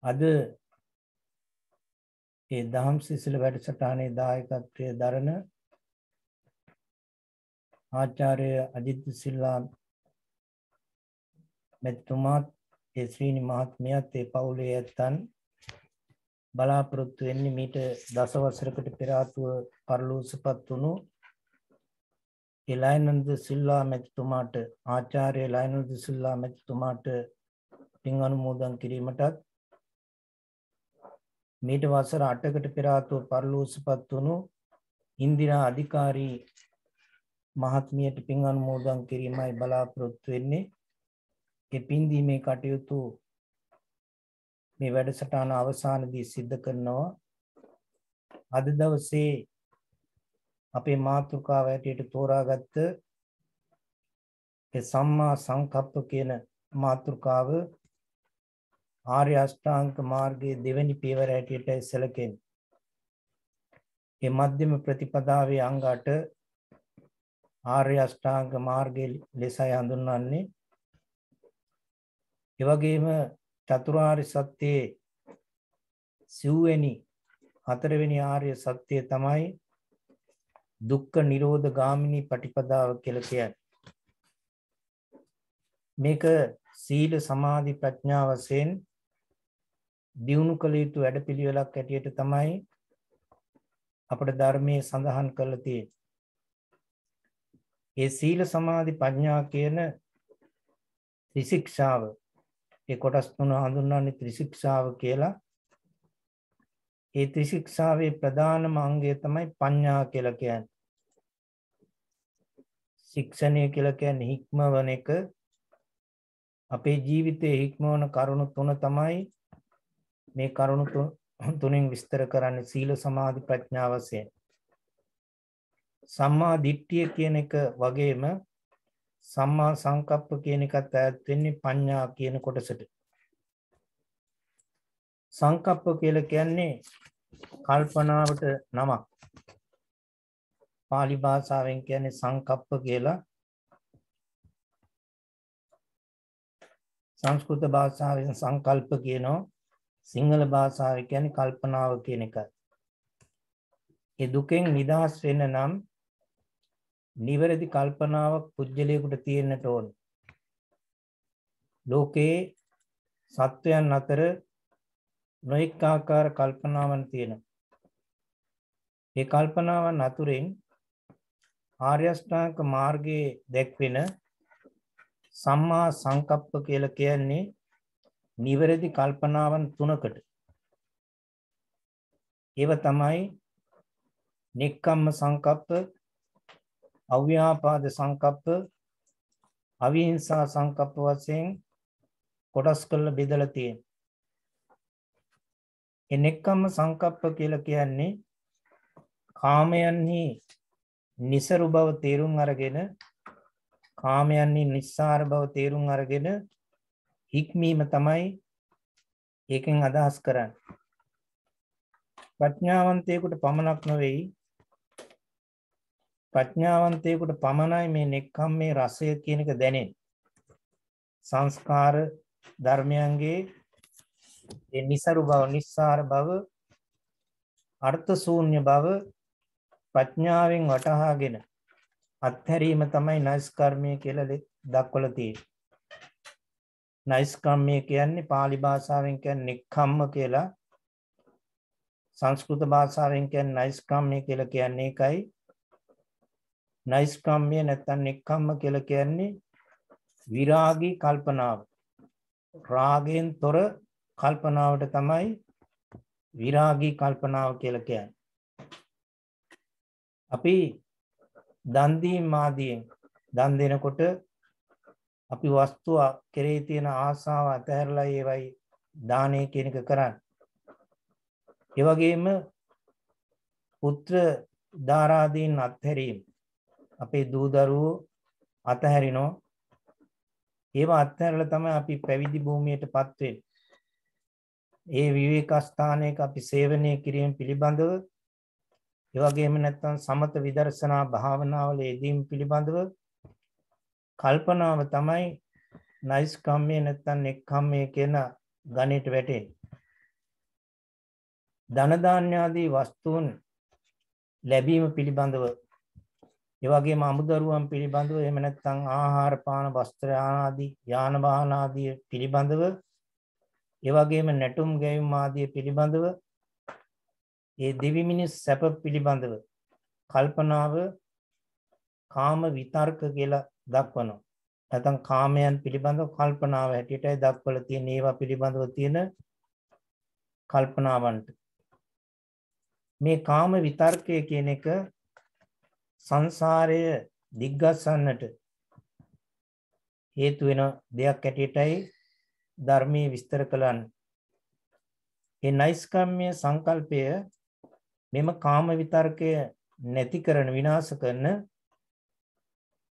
අද ඒ දහම් සිසිල වැඩසටහනේ දායකත්වයේ දරන ආචාර්ය අජිත් සිල්වා මෙතුමාත් ඒ ශ්‍රීනි මහත්මියත් ඒ පවුලේ ඇත්තන් බලාපොරොත්තු වෙන්නේ මීට දසවසරකට පෙර ආතුව පරලෝසුපත් වුණු ලයනල් සිල්වා මෙතුමාට, ආචාර්ය ලයනල් සිල්වා මෙතුමාට පින් අනුමෝදන් කිරීමටත් මීට වසර 8කට පෙර ආතුව පරලෝසුපත් වුණු ඉන්දිරා අධිකාරී මහත්මියට පින් අනුමෝදන් කිරීමයි බලාපොරොත්තු වෙන්නේ. ඒ පින්දීමේ කටයුතු මේ වැඩසටහන අවසානයේදී සිද්ධ කරනවා. අද දවසේ අපේ මාතෘකාව හැටියට තෝරාගත්ත ඒ සම්මා සංකප්ප කියන මාතෘකාව ආර්ය අෂ්ටාංග මාර්ගයේ දෙවෙනි පියවර හැටියට සැලකෙන්නේ. මේ මධ්‍යම ප්‍රතිපදාවේ අංග 8 ආර්ය අෂ්ටාංග මාර්ගයේ ලෙසයි හඳුන්වන්නේ. ඒ වගේම චතුරාර්ය සත්‍යයේ සිව්වෙනි හතරවෙනි ආර්ය සත්‍යය තමයි දුක්ඛ නිරෝධ ගාමිනී පටිපදාව කියලා කියන්නේ. මේක සීල සමාධි ප්‍රඥා වශයෙන් දියුණු කළ යුතු වැඩපිළිවෙලක් ඇටියට තමයි අපේ ධර්මයේ සඳහන් කරලා තියෙන්නේ. ඒ සීල සමාධි ප්‍රඥා කියන ත්‍රිශික්ෂාව, ඒ කොටස් තුන හඳුන්වන්නේ ත්‍රිශික්ෂාව කියලා. ඒ ත්‍රිශික්ෂාවේ ප්‍රධානම අංගය තමයි පඤ්ඤා කියලා කියන්නේ. ශික්ෂණය කියලා කියන්නේ හික්මවන එක. අපේ ජීවිතයේ හික්මවන කරුණු තුන තමයි මේ කරුණු තුنين විස්තර කරන්නේ සීල සමාධි ප්‍රඥා වශයෙන්. සම්මා දිට්ඨිය කියන එක වගේම සම්මා සංකප්ප කියන එකත් ඈත් වෙන්නේ පඤ්ඤා කියන කොටසට. සංකප්ප කියලා කියන්නේ කල්පනාවට නමක්. පාලි භාෂාවෙන් කියන්නේ සංකප්ප කියලා. සංස්කෘත භාෂාවෙන් සංකල්ප කියනවා. සිංහල භාෂාවේ කියන්නේ කල්පනාව කියන එකයි. ඒ දුකෙන් නිදහස් වෙන්න නම් නිවැරදි කල්පනාවක් පුජ්‍යලයකට තියෙන්නට ඕන. ලෝකේ සත්වයන් අතර නොඑක ආකාර කල්පනාවන් තියෙනවා. ඒ කල්පනාවන් අතුරින් ආර්ය අෂ්ටාංග මාර්ගයේ දැක්වෙන සම්මා සංකප්ප කියලා කියන්නේ නිවැරදි කල්පනාවන් තුනකට. ඒව තමයි නෙක්ඛම්ම සංකප්ප, අව්‍යාපාද සංකප්ප, අවිහිංසා සංකප්ප වශයෙන් කොටස් කරලා බෙදලා තියෙනවා. ඒ නෙක්ඛම්ම සංකප්ප කියලා කියන්නේ කාමයන්හි නිසරු බව තේරුම් අරගෙන, කාමයන්හි නිස්සාර බව තේරුම් අරගෙන හික්මීම තමයි ඒකෙන් අදහස් කරන්නේ. ප්‍රඥාවන්තයෙකුට පමණක් නෙවෙයි, ප්‍රඥාවන්තයෙකුට පමණයි මේ නෙක්ඛම්මේ රසය කියන එක දැනෙන්නේ. සංස්කාර ධර්මයන්ගේ ඒ නිසරු බව, නිස්සාර බව, අර්ථ ශූන්‍ය බව ප්‍රඥාවෙන් වටහාගෙන අත්හැරීම තමයි නෛෂ්කර්ම්‍ය කියලා දක්වලා තියෙන්නේ. නෛෂ්කර්ම්‍ය කියන්නේ පාලි භාෂාවෙන් කියන්නේ නෙක්ඛම්ම කියලා. සංස්කෘත භාෂාවෙන් කියන්නේ නෛෂ්කර්ම්‍ය කියලා කියන්නේ ඒකයි. නෛෂ්කර්ම්‍ය නැත්නම් නෙක්ඛම්ම කියලා කියන්නේ විරාගී කල්පනාව. රාගයෙන් තොර කල්පනාවට තමයි විරාගී කල්පනාව කියලා කියන්නේ. අපි දන් දීම ආදියෙන් දන් දෙනකොට අපි වස්තුව කෙරෙහි තියෙන ආසාව අතහැරලා ඒවයි දානය කියන එක කරන්නේ. ඒ වගේම පුත්‍ර ධාරාදීන් අත්හැරීම, අපේ දූ දරුවෝ අතහැරිනෝ. ඒවා අත්හැරලා තමයි අපි පැවිදි භූමියටපත් වෙන්නේ. ඒ විවේක ස්ථානයක අපි සේවනය කිරීම පිළිබඳව, ඒ වගේම නැත්නම් සමත විදර්ශනා භාවනාවල යෙදීම පිළිබඳව කල්පනාව තමයි නෛෂ්කම්ම්‍ය නැත්නම් නෙක්ඛම්මය කියන ගණයට වැටෙන්නේ. ධන දාන්‍ය ආදී වස්තුන් ලැබීම පිළිබඳව, ඒ වගේම අමුදරුවන් පිළිබඳව, එහෙම නැත්නම් ආහාර පාන වස්ත්‍ර ආදී යාන වාහන ආදී පිළිබඳව, ඒ වගේම නැටුම් ගැයුම් ආදී පිළිබඳව, ඒ දිවි මිනිස් සැප පිළිබඳව කල්පනාව කාම විතර්ක කියලා දක්වනවා. නැත්නම් කාමයන් පිළිබඳව කල්පනාව හැටියටයි දක්වලා තියෙන. ඒවා පිළිබඳව තියෙන කල්පනාවන්ට මේ කාම විතර්කය කියන එක සංසාරය දිග්ගස්සන්නට හේතු වෙන දෙයක් හැටියටයි ධර්මයේ විස්තර කළන්නේ. ඒ නෛෂ්කර්ම්‍ය සංකල්පය මෙම කාම විතර්කය නැති කරන, විනාශ කරන,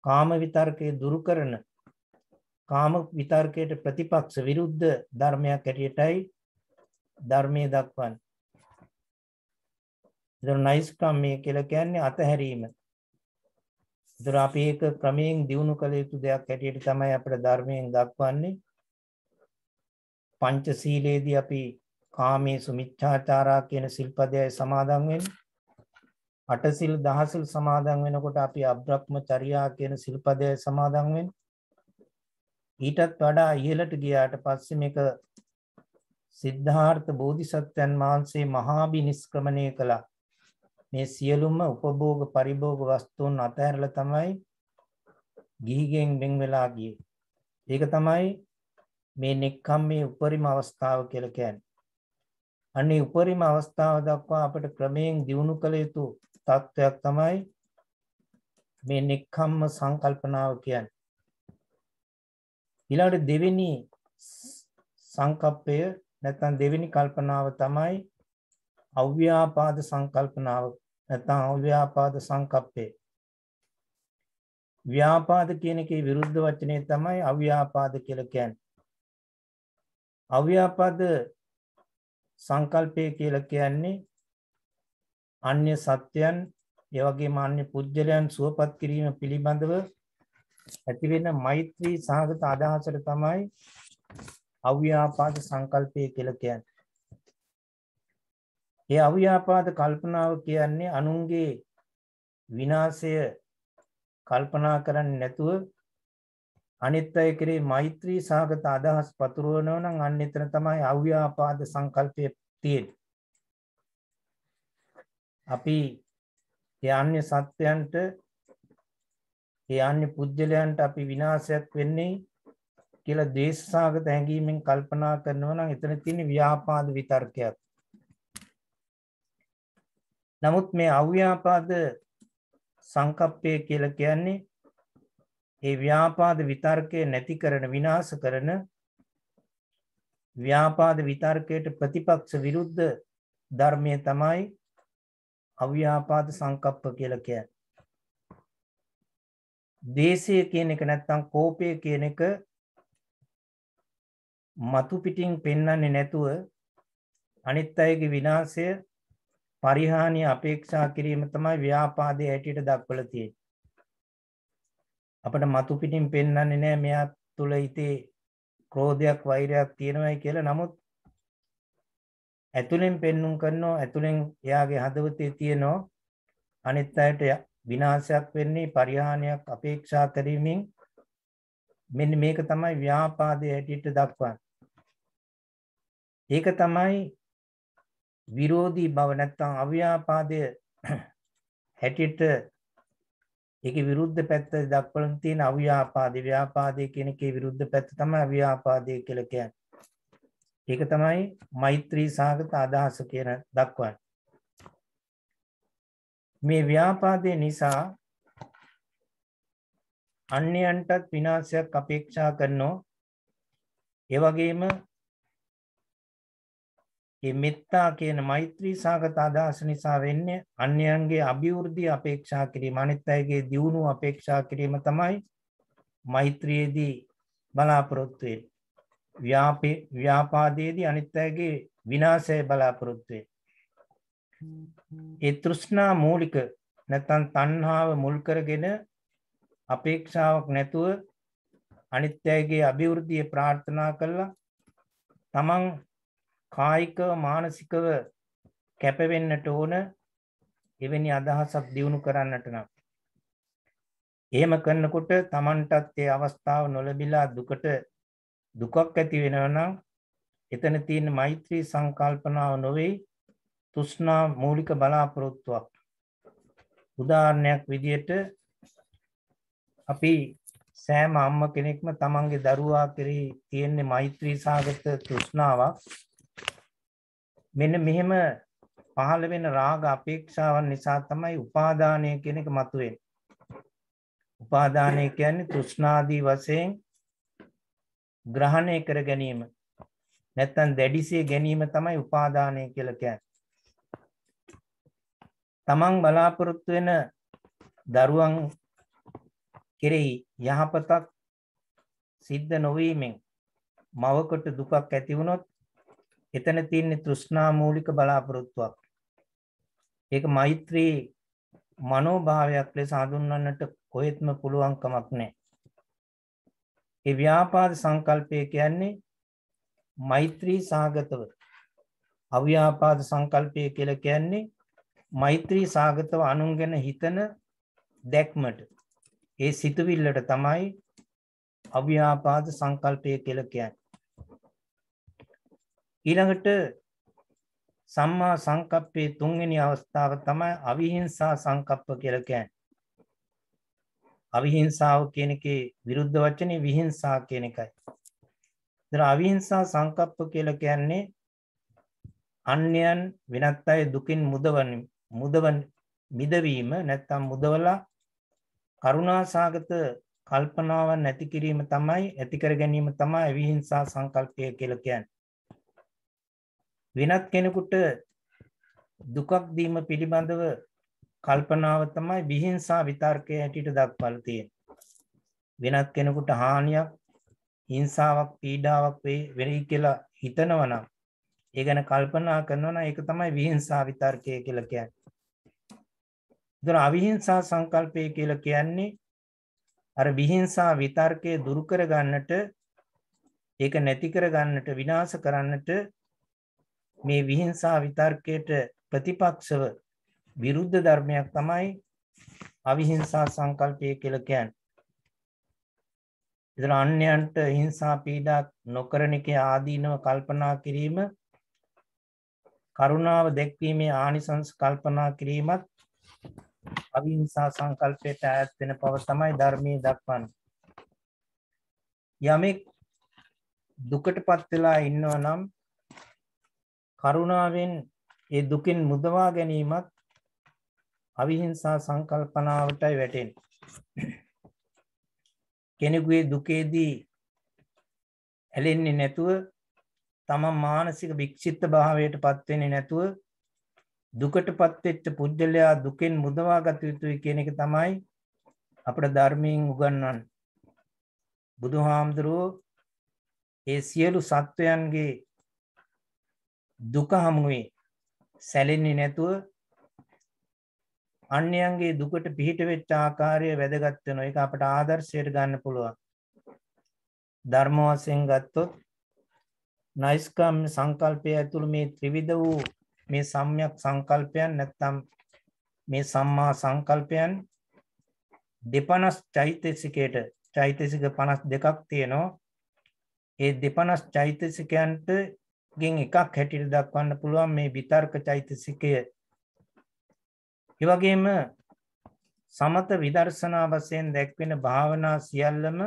කාම විතර්කය දුරු කරන කාම විතර්කයට ප්‍රතිපක්ෂ විරුද්ධ ධර්මයක් ඇටියටයි ධර්මයේ දක්වන්නේ. ඒතර නෛෂ්ක්‍රම්‍ය කියලා කියන්නේ අතහැරීම. ඒතර අපි ඒක ක්‍රමයෙන් දියුණු කළ යුතු දෙයක් ඇටියට තමයි අපේ ධර්මයෙන් දක්වන්නේ. පංචශීලයේදී අපි කාමේසු මිච්ඡාචාරා කියන සිල්පදයේ සමාදන් වෙන්නේ. අටසිල් දහසිල් සමාදන් වෙනකොට අපි අබ්‍රහ්මචර්යා කියන සිල්පදයේ සමාදන් වෙන්නේ. ඊටත් වඩා ඉහළට ගියාට පස්සේ මේක සිද්ධාර්ථ බෝධිසත්වයන් වහන්සේ මහා බිනිස්ක්‍රමණය කළා. මේ සියලුම උපභෝග පරිභෝග වස්තුන් අතහැරලා තමයි ගිහිගෙන් වෙන් වෙලා ගියේ. ඒක තමයි මේ නෙක්ඛම්මේ උපරිම අවස්ථාව කියලා කියන්නේ. අනේ උපරිම අවස්ථාව දක්වා අපිට ක්‍රමයෙන් දියුණු කළ යුතු තත්ත්වයක් තමයි මේ නෙක්ඛම්ම සංකල්පනාව කියන්නේ. ඊළඟට දෙවෙනි සංකප්පය නැත්නම් දෙවෙනි කල්පනාව තමයි අව්‍යාපාද සංකල්පනාව නැත්නම් අව්‍යාපාද සංකප්පය. ව්‍යාපාද කියන එකේ විරුද්ධ වචනේ තමයි අව්‍යාපාද කියලා කියන්නේ. අව්‍යාපාද සංකල්පය කියලා කියන්නේ අන්‍ය සත්‍යයන් ඒ වගේම අන්‍ය පුජ්‍යලයන් සුවපත් කිරීම පිළිබඳව ඇති වෙන මෛත්‍රී සහගත අදහසට තමයි අව්‍යාපාද සංකල්පය කියලා කියන්නේ. ඒ අව්‍යාපාද කල්පනාව කියන්නේ අනුන්ගේ විනාශය කල්පනා කරන්නේ නැතුව අනිත් අය කෙරේ මෛත්‍රී සහගත අදහස් පතුරවනවා නම් අන්න එතන තමයි අව්‍යාපාද සංකල්පය තියෙන්නේ. අපි යන්නේ සත්‍යයන්ට යන්නේ පුජ්‍යලයන්ට අපි විනාශයක් වෙන්නේ කියලා ද්වේෂසහගත හැඟීමෙන් කල්පනා කරනවා නම් එතන තියෙන ව්‍යාපාද විතර්කයක්. නමුත් මේ අව්‍යාපාද සංකප්පය කියලා කියන්නේ ඒ ව්‍යාපාද විතර්කය නැති කරන විනාශ කරන ව්‍යාපාද විතර්කයට ප්‍රතිපක්ෂ විරුද්ධ ධර්මයේ තමයි අව්‍යාපාද සංකප්ප කියලා කියන්නේ. දේශය කියන එක නැත්නම් කෝපය කියන එක මතු පිටින් පෙන්වන්නේ නැතුව අනිත් අයගේ විනාශය පරිහානිය අපේක්ෂා කිරීම තමයි ව්‍යාපාදයේ හැටියට දක්වලා තියෙන්නේ. අපිට මතු පිටින් පෙන්වන්නේ නැහැ මෙයා තුල හිතේ ක්‍රෝධයක් වෛරයක් තියෙනවායි කියලා. නමුත් ඇතුලෙන් පෙන්눔 කරනවා ඇතුලෙන් එයාගේ හදවතේ තියෙනවා අනිත් අයට විනාශයක් වෙන්නේ පරිහානියක් අපේක්ෂා කිරීමෙන්. මෙන්න මේක තමයි ව්‍යාපාදයේ හැටියට දක්වන්නේ. ඒක තමයි විරෝධී බව නැත්නම් අව්‍යාපාදයේ හැටියට ඒකේ විරුද්ධ පැත්ත දක්වලා තියෙන අව්‍යාපාදේ ව්‍යාපාදේ කියන එකේ විරුද්ධ පැත්ත තමයි අව්‍යාපාදේ කියලා කියන්නේ. ඒක තමයි මෛත්‍රී සාගත අදහස කියන දක්වන්නේ. මේ ව්‍යාපාදේ නිසා අන්‍යයන්ටත් විනාශයක් අපේක්ෂා කරනවා. ඒ වගේම මේ මෙත්තා කියන මෛත්‍රී සාගත අදහස නිසා වෙන්නේ අන්‍යයන්ගේ අභිවෘද්ධිය අපේක්ෂා කිරීම අනිත් අයගේ දියුණුව අපේක්ෂා කිරීම තමයි මෛත්‍රියේදී බලාපොරොත්තු වෙන්නේ. ව්‍යාපාදයේදී අනිත් අයගේ විනාශය බලාපොරොත්තු වෙන්නේ. ඒ තෘෂ්ණා මූලික නැත්නම් තණ්හාව මුල් කරගෙන අපේක්ෂාවක් නැතුව අනිත් අයගේ අභිවෘද්ධිය ප්‍රාර්ථනා කළා තමන් කායිකව මානසිකව කැප වෙන්නට ඕන එවැනි අදහසක් දියුණු කරන්නට නම් එහෙම කරනකොට තමන්ටත් ඒ අවස්ථාව නොලැබිලා දුකක් ඇති වෙනවා නම් එතන තියෙන මෛත්‍රී සංකල්පනාව නොවේ තෘෂ්ණා මූලික බලාපොරොත්තුවක්. උදාහරණයක් විදියට අපි සෑම අම්ම කෙනෙක්ම තමන්ගේ දරුවා කෙරෙහි තියෙන මෛත්‍රී සාගත තෘෂ්ණාවක් මෙන්න මෙහෙම පහළ වෙන රාග අපේක්ෂාවන් නිසා තමයි උපාදානය කියන එක මතුවෙන්නේ. උපාදානය කියන්නේ තෘෂ්ණාදී වශයෙන් ග්‍රහණය කර ගැනීම නැත්නම් දැඩිසේ ගැනීම තමයි උපාදානය කියලා කියන්නේ. තමන් බලාපොරොත්තු වෙන දරුවන් කෙරෙහි යහපතක් සිද්ධ නොවීමෙන් මවකට දුකක් ඇති වුණොත් එතන තියෙන තෘෂ්ණා මූලික බලාපොරොත්තුවක්. ඒක මෛත්‍රී මනෝභාවයක් ලෙස හඳුන්වන්නට කොහෙත්ම පුළුවන් කමක් නැහැ. ඒ ව්‍යාපාද සංකල්පය කියන්නේ මෛත්‍රී සාගතව. අව්‍යාපාද සංකල්පය කියලා කියන්නේ මෛත්‍රී සාගතව අනුන් ගැන හිතන දැක්මට. ඒ සිතුවිල්ලට තමයි අව්‍යාපාද සංකල්පය කියලා කියන්නේ. ඊළඟට සම්මා සංකප්පේ තුන්වෙනි අවස්ථාව තමයි අවිහිංසා සංකප්ප කියලා කියන්නේ. අවිහිංසාව කියන එකේ විරුද්ධ වචනේ විහිංසා කියන එකයි. ඒතර අවිහිංසා සංකප්ප කියලා කියන්නේ අන්‍යයන් වෙනත් අය දුකින් මිදවීම නැත්නම් මුදවලා කරුණාසගත කල්පනාවන් ඇති කිරීම තමයි ඇති කර ගැනීම තමයි අවිහිංසා සංකල්පය කියලා කියන්නේ. වෙනත් කෙනෙකුට දුකක් දීම පිළිබඳව කල්පනාව තමයි විහිංසා විතර්කයේ හැටියට දක්වලා තියෙන්නේ. වෙනත් කෙනෙකුට හානියක්, හිංසාවක්, පීඩාවක් වෙයි කියලා හිතනවා නම් ඒ ගැන කල්පනා කරනවා නම් ඒක තමයි විහිංසා විතර්කය කියලා කියන්නේ. ඒතර අවිහිංසා සංකල්පය කියලා කියන්නේ අර විහිංසා විතර්කයේ දුරු කර ගන්නට, ඒක නැති කර ගන්නට, විනාශ කරන්නට මේ විහිංසා විතර්කයට ප්‍රතිපක්ෂව විරුද්ධ ධර්මයක් තමයි අවිහිංසා සංකල්පය කියලා කියන්නේ. ඒතර අන්‍යයන්ට හිංසා පීඩා නොකරන එකේ ආදීනව කල්පනා කිරීම, කරුණාව දැක්වීමේ ආනිසංස කල්පනා කිරීමත් අවිහිංසා සංකල්පයට ඈත් වෙන බව තමයි ධර්මයේ දක්වන්නේ. යමෙක් දුකටපත් වෙලා ඉන්නවා නම් කරුණාවෙන් ඒ දුකින් මුදවා ගැනීමත් අවිහිංසා සංකල්පනාවටයි වැටෙන්නේ. කෙනෙකුගේ දුකේදී ඇලෙන්නේ නැතුව, තම මානසික වික්ෂිප්ත භාවයට පත් වෙන්නේ නැතුව දුකටපත් වෙච්ච පුජ්‍යලයා දුකෙන් මුදවා ගත යුතුයි කියන එක තමයි අපේ ධර්මයෙන් උගන්වන්නේ. බුදුහාමුදුරුවෝ ඒ සියලු සත්වයන්ගේ දුක හමුවේ සැලෙන්නේ නැතුව අන්‍යයන්ගේ දුකට පිහිට වෙච්ච ආකාරය වැදගත් වෙනවා. ඒක අපට ආදර්ශයට ගන්න පුළුවන්. ධර්ම වශයෙන් ගත්තොත් නෛෂ්ක්‍රම්‍ය සංකල්පය ඇතුළු මේ ත්‍රිවිධ වූ මේ සම්‍යක් සංකල්පයන් නැත්නම් මේ සම්මා සංකල්පයන් 52 චෛතසිකයට චෛතසික 52ක් තියෙනවා. ඒ 52 චෛතසිකයන්ට ගෙන් එකක් හැටියට දක්වන්න පුළුවන් මේ විතර්ක චෛතසිකය. ඒ වගේම සමත විදර්ශනා වශයෙන් දැක්වෙන භාවනා සියල්ලම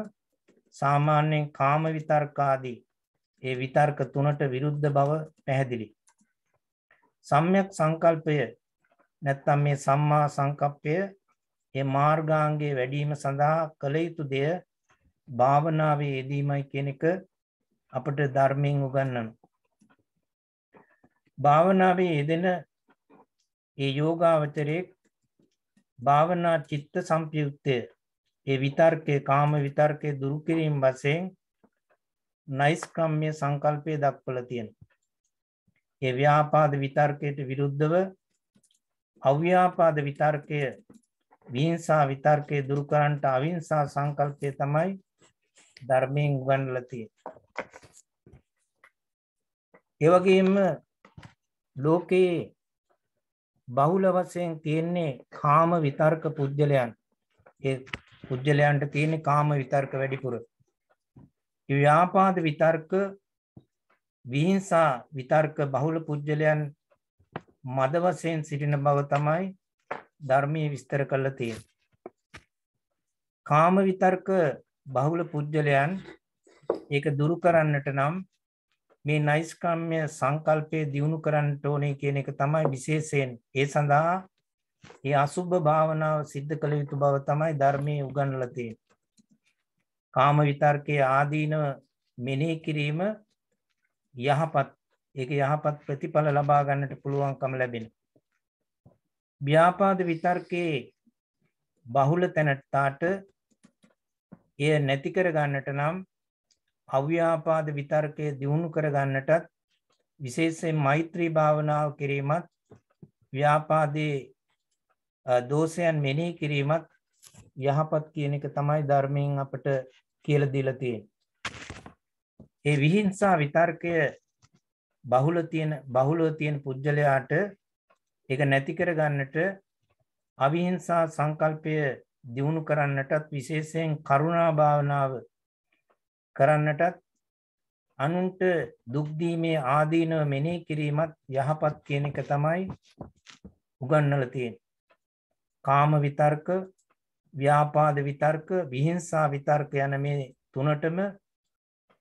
සාමාන්‍යයෙන් කාම විතර්ක ආදී ඒ විතර්ක තුනට විරුද්ධ බව පැහැදිලි. සම්‍යක් සංකල්පය නැත්නම් මේ සම්මා සංකප්පය ඒ මාර්ගාංගයේ වැඩිම සඳහා කළ යුතු දෙය භාවනාවේ යෙදීමයි කියන එක අපට ධර්මයෙන් උගන්වනවා. භාවනාවේ යෙදෙන ඒ යෝගාවචරයේ භාවනා චිත්ත සම්පයුක්තය ඒ විතර්කේ කාම විතර්කේ දුරු කිරීම වශයෙන් නෛෂ්ක්‍රම්‍ය සංකල්පය දක්වලා තියෙනවා. ඒ ව්‍යාපාද විතර්කයට විරුද්ධව අව්‍යාපාද විතර්කය විහිංසා විතර්කයේ දුරු කරන්නට අවිහිංසා සංකල්පය තමයි ධර්මයෙන් උගන්වලා තියෙන්නේ. ඒ වගේම ලෝකේ බහුල වශයෙන් තියෙන්නේ කාම විතර්ක පුජ්‍යලයන්. ඒ පුජ්‍යලයන්ට තියෙන්නේ කාම විතර්ක වැඩිපුර. ඒ ව්‍යාපාද විතර්ක විහිංසා විතර්ක බහුල පුජ්‍යලයන් මද වශයෙන් සිටින බව තමයි ධර්මයේ විස්තර කරලා තියෙන්නේ. කාම විතර්ක බහුල පුජ්‍යලයන් ඒක දුරු කරන්නට නම් මේ නෛෂ්ක්‍රම්‍ය සංකල්පයේ දියුණු කරන්නට ඕනේ කියන එක තමයි විශේෂයෙන්. ඒ සඳහා ඒ අසුභ භාවනාව සිද්ධ කළ යුතු බව තමයි ධර්මයේ උගන්වලා තියෙන්නේ. කාම විතර්කයේ ආදීනව මෙනෙහි කිරීම යහපත්, ඒක යහපත් ප්‍රතිඵල ලබා ගන්නට පුළුවන්කම ලැබෙන. ව්‍යාපාද විතර්කයේ බහුල තැනට එය නැති කර ගන්නට නම් අව්‍යාපාද විතර්කයේ දියුණු කර ගන්නටත් විශේෂයෙන් මෛත්‍රී භාවනාව කිරීමත් ව්‍යාපාදයේ දෝෂයන් මෙනෙහි කිරීමත් යහපත් කියන එක තමයි ධර්මයෙන් අපට කියලා දීලා තියෙන්නේ. ඒ විහිංසා විතර්කය බහුලව තියෙන පුජ්‍යලයාට ඒක නැති කර ගන්නට අවිහිංසා සංකල්පය දියුණු කරන්නටත් විශේෂයෙන් කරුණා භාවනාව කරන්නටත් අනුන්ට දුක් දීමේ ආදීනව මෙනෙහි කිරීමත් යහපත් කියන එක තමයි උගන්වලා තියෙන්නේ. කාම විතර්ක, ව්‍යාපාද විතර්ක, විහිංසා විතර්ක යන මේ තුනටම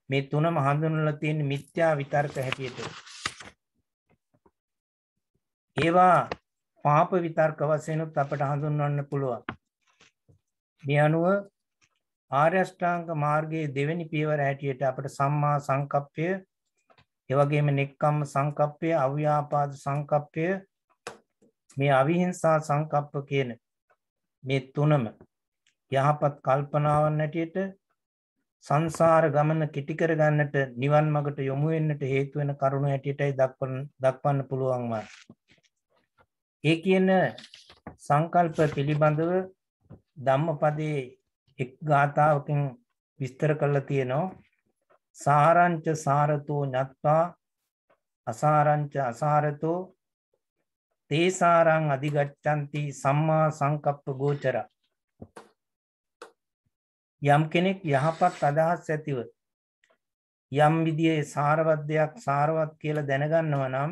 මේ තුනම හඳුන්වලා තියෙන මිත්‍යා විතර්ක හැටියට. ඒවා පාප විතර්ක වශයෙන් අපට හඳුන්වන්න පුළුවන්. මේ අනුව ආර්ය අෂ්ටාංග මාර්ගයේ දෙවෙනි පියවර හැටියට අපට සම්මා සංකප්පය, ඒ වගේම නෙක්ඛම්ම සංකප්පය, අව්‍යාපාද සංකප්පය, මේ අවිහිංසා සංකප්ප කියන මේ තුනම යහපත් කල්පනාවන් හැටියට සංසාර ගමන කෙටි කර ගන්නට, නිවන් මාර්ගට යොමු වෙන්නට හේතු වෙන කරුණු හැටියටයි දක්වන්න පුළුවන් වා. ඒ කියන සංකල්ප පිළිබඳව ධම්මපදයේ එක් ගාථාවකින් විස්තර කරලා තියෙනවා. සාරංච සාරතෝ ඤත්වා අසාරංච අසාරතෝ තේසාරං අධිගච්ඡanti සම්මා සංකප්ප ගෝචර. යම් කෙනෙක් යහපත් අදහස් ඇතිව යම් විදියේ සාරවත් දෙයක් සාරවත් කියලා දැනගන්නවා නම්,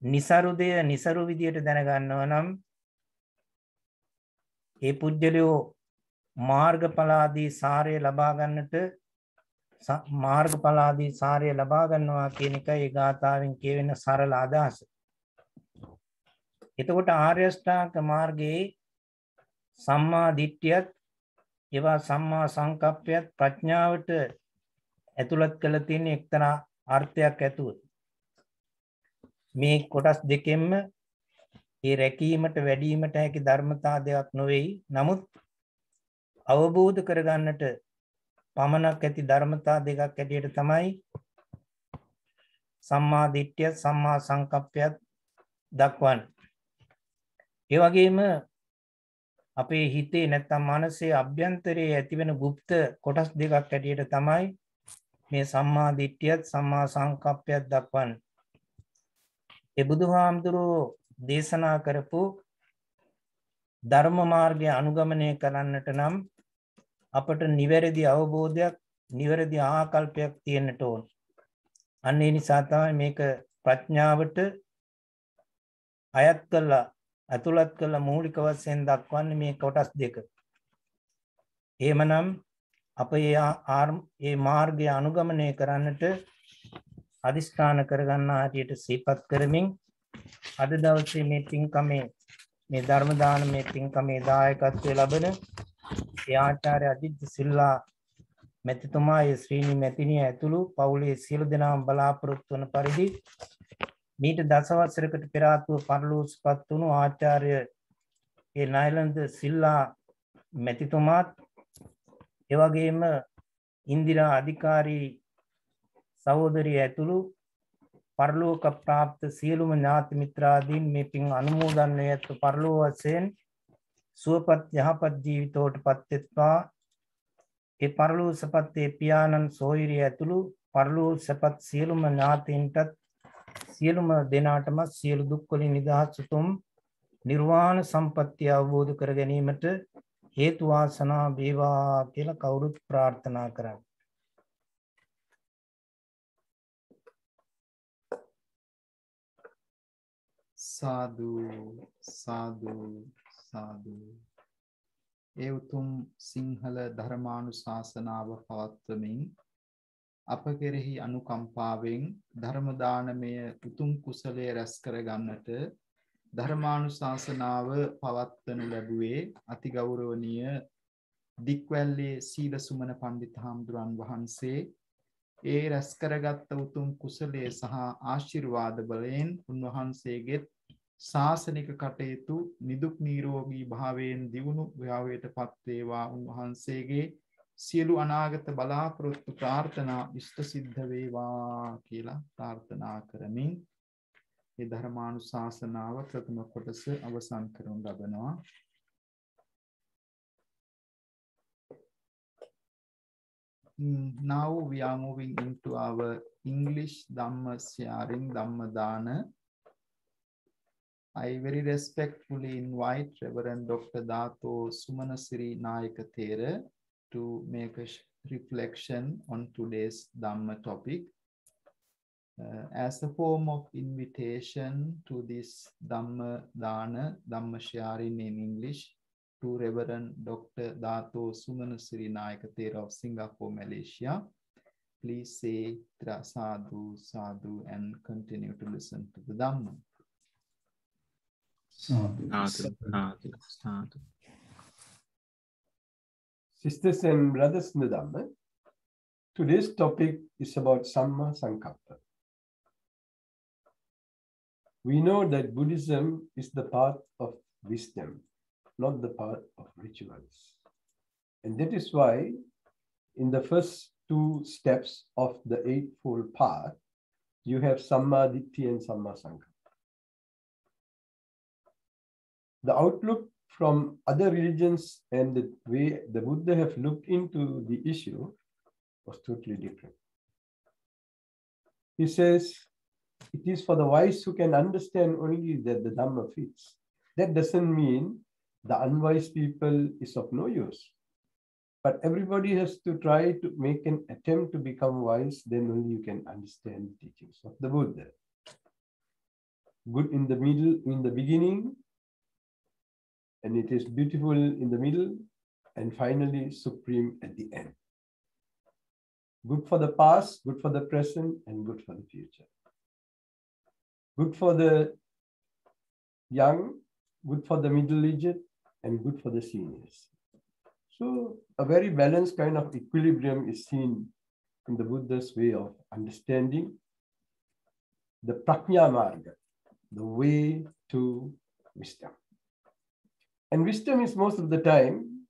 නිසරු දෙය නිසරු විදියට දැනගන්නවා නම්, ඒ පුජ්‍යලයෝ මාර්ගඵලාදී සාරය ලබා ගන්නට මාර්ගඵලාදී සාරය ලබා ගන්නවා කියන එකයි ඒ ගාථාවෙන් කියවෙන සරල අදහස. එතකොට ආර්ය අෂ්ටාංග මාර්ගයේ සම්මා දිට්ඨියත් ඒවා සම්මා සංකප්පයත් ප්‍රඥාවට ඇතුළත් කළ තියෙන එක්තරා අර්ථයක් ඇතුව මේ කොටස් දෙකෙන්ම ඒ රැකීමට වැඩිවීමට හැකි ධර්මතා දෙයක් නොවේයි. නමුත් අවබෝධ කරගන්නට පමණක් ඇති ධර්මතා දෙකක් ඇටියට තමයි සම්මා දිට්ඨිය සම්මා සංකප්පයත් දක්වන්නේ. ඒ වගේම අපේ හිතේ නැත්නම් මනසේ අභ්‍යන්තරයේ ඇතිවෙන গুপ্ত කොටස් දෙකක් ඇටියට තමයි මේ සම්මා දිට්ඨියත් සම්මා සංකප්පයත් දක්වන්නේ. ඒ බුදුහාමුදුරුවෝ දේශනා කරපු ධර්ම මාර්ගය අනුගමනය කරන්නට නම් අපට නිවැරදි අවබෝධයක්, නිවැරදි ආකල්පයක් තියෙන්නට ඕන. අන්න ඒ නිසා තමයි මේක ප්‍රඥාවට අයත් කළා, අතුලත් කළ මූලික වශයෙන් දක්වන්නේ මේ කොටස් දෙක. එහෙමනම් අප මේ මාර්ගය අනුගමනය කරන්නට අදිස්ථාන කරගන්න හැටියට සිහිපත් කරමින් අද දවසේ මේ පින්කමේ මේ ධර්ම දානමේ පින්කමේ දායකත්වයේ ලබන ඒ ආචාර්ය අජිත් සිල්ලා මෙතිතුමා, ඒ ශ්‍රීනි මෙතිනිය ඇතුළු පවුලේ සියලු දෙනාම බලාපොරොත්තු වන පරිදි මීට දසවසරකට පෙර ආතුව පරලෝසුපත් වුණු ආචාර්ය ඒ නයිලන්ද සිල්ලා මෙතිතුමාත්, ඒ වගේම ඉන්දිරා අධිකාරී සහෝදරිය ඇතුළු පරලෝක ප්‍රාප්ත සියලුම ඥාති මිත්‍රාදීන් මේ පින් අනුමෝදන් වේත් පරලෝක වශයෙන් සුවපත් යහපත් ජීවිතයට පත්වෙත්වා. ඒ පරලෝක සපත්තේ පියාණන් සෝහිරිය ඇතුළු පරලෝක සපත් සියලුම ඥාතීන්ටත් සියලුම දෙනාටම සියලු දුක් වලින් නිදහස් උතුම් නිර්වාණ සම්පත්තිය අවබෝධ කර ගැනීමට හේතු වාසනා වේවා කියලා කවුරුත් ප්‍රාර්ථනා කරා. සාදු සාදු සාදු. ඒ උතුම් සිංහල ධර්මානුශාසනාව පවත්වමින් අප කෙරෙහි අනුකම්පාවෙන් ධර්ම දානමය උතුම් කුසලයේ රැස් කර ගන්නට ධර්මානුශාසනාව පවත්වනු ලැබුවේ අතිගෞරවනීය දික්වැල්ලේ සීලසුමන පණ්ඩිත හාමුදුරන් වහන්සේ. ඒ රැස් කරගත් උතුම් කුසලයේ සහ ආශිර්වාද බලයෙන් උන්වහන්සේගේ ශාසනික කටයුතු නිදුක් නිරෝගී භාවයෙන් දියුණු භාවයට පත් වේවා. උන්වහන්සේගේ සියලු අනාගත බලාපොරොත්තු ප්‍රාර්ථනා ඉෂ්ට සිද්ධ වේවා කියලා ප්‍රාර්ථනා කරමින් මේ ධර්මානුශාසනාව ප්‍රථම කොටස අවසන් කරනු ලබනවා. Now we are moving into our English Dhamma sharing, Dhamma Dana. I very respectfully invite Reverend Dr. Dato Sumanasiri Nayaka Thera to make a reflection on today's Dhamma topic. As a form of invitation to this Dhamma Dana, Dhamma sharing in English, to Reverend Dr. Dato Sumanasiri Nayaka Thera of Singapore, Malaysia. Please say sadhu, sadhu, and continue to listen to the Dhamma. Sadhu. Sadhu, sadhu. Sisters and brothers in the Dhamma, today's topic is about Samma Sankappa. We know that Buddhism is the path of wisdom, not the path of rituals. And that is why in the first two steps of the Eightfold Path, you have Samma Ditti and Samma Sankappa. The outlook from other religions and the way the Buddha have looked into the issue was totally different. He says, it is for the wise who can understand only that the Dhamma fits. That doesn't mean the unwise people is of no use. But everybody has to try to make an attempt to become wise, then only you can understand the teachings of the Buddha. Good in the middle, in the beginning, and it is beautiful in the middle, and finally supreme at the end. Good for the past, good for the present, and good for the future. Good for the young, good for the middle-aged, and good for the seniors. So a very balanced kind of equilibrium is seen in the Buddha's way of understanding the Prajna Marga, the way to wisdom. And wisdom is most of the time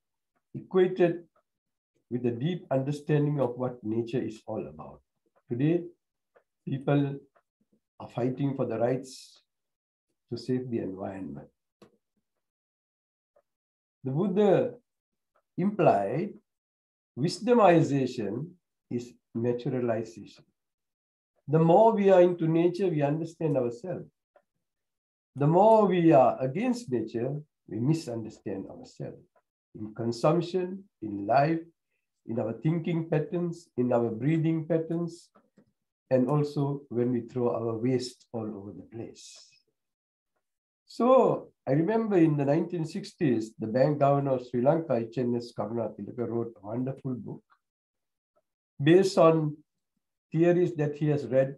equated with a deep understanding of what nature is all about. Today, people are fighting for the rights to save the environment. The Buddha implied wisdomization is naturalization. The more we are into nature, we understand ourselves. The more we are against nature, we misunderstand ourselves in consumption, in life, in our thinking patterns, in our breathing patterns, and also when we throw our waste all over the place. So I remember in the 1960s, the Bank Governor of Sri Lanka, H.N.S. Karunatilaka, wrote a wonderful book based on theories that he has read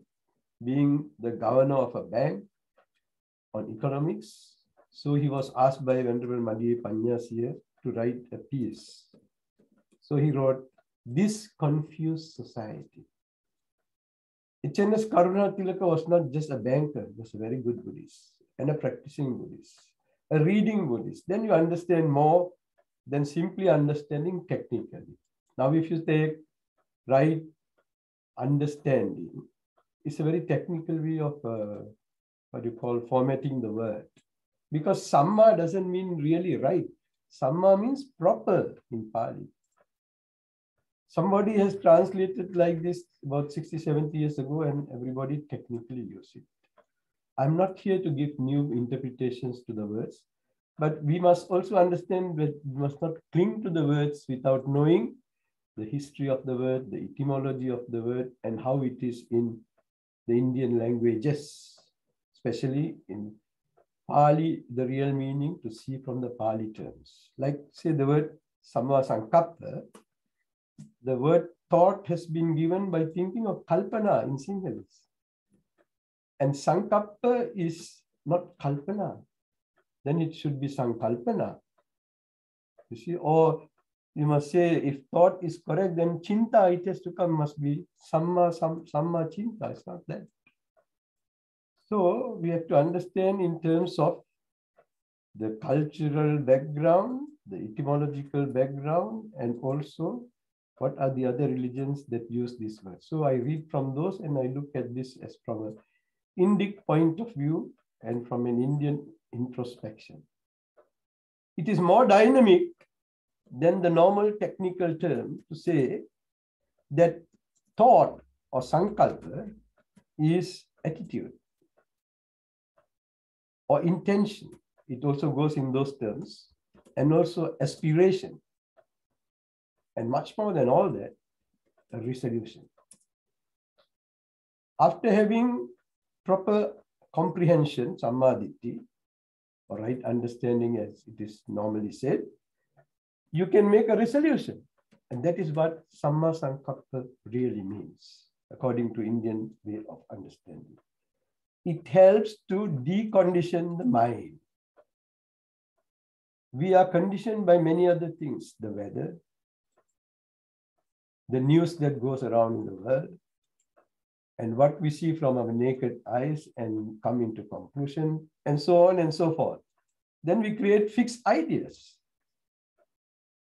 being the governor of a bank on economics. So he was asked by Venerable Madhya Panyasya to write a piece. So he wrote, "This confused society." H.N.S. Karunatilaka was not just a banker, he was a very good Buddhist and a practicing Buddhist, a reading Buddhist. Then you understand more than simply understanding technically. Now, if you take right understanding, it's a very technical way of what you call formatting the word. Because Samma doesn't mean really right. Samma means proper in Pali. Somebody has translated like this about 60, 70 years ago, and everybody technically used it. I'm not here to give new interpretations to the words, but we must also understand that we must not cling to the words without knowing the history of the word, the etymology of the word, and how it is in the Indian languages, especially in Pali, the real meaning to see from the Pali terms. Like say the word Samma Sankappa, the word thought has been given by thinking of Kalpana in Sinhalese. And Sankappa is not Kalpana. Then it should be Sankalpana. You see, or you must say if thought is correct, then Chinta, it has to come, must be Samma Chinta. It's not that. So we have to understand in terms of the cultural background, the etymological background, and also What are the other religions that use this word? So I read from those and I look at this as from an Indic point of view and from an Indian introspection. It is more dynamic than the normal technical term to say that thought or sankalpa is attitude or intention. It also goes in those terms, and also aspiration. And much more than all that, a resolution. After having proper comprehension, sammaditthi, or right understanding as it is normally said, you can make a resolution. And that is what Samma Sankappa really means, according to Indian way of understanding. It helps to decondition the mind. We are conditioned by many other things, the weather, the news that goes around in the world, and what we see from our naked eyes and come into conclusion, and so on and so forth. Then we create fixed ideas.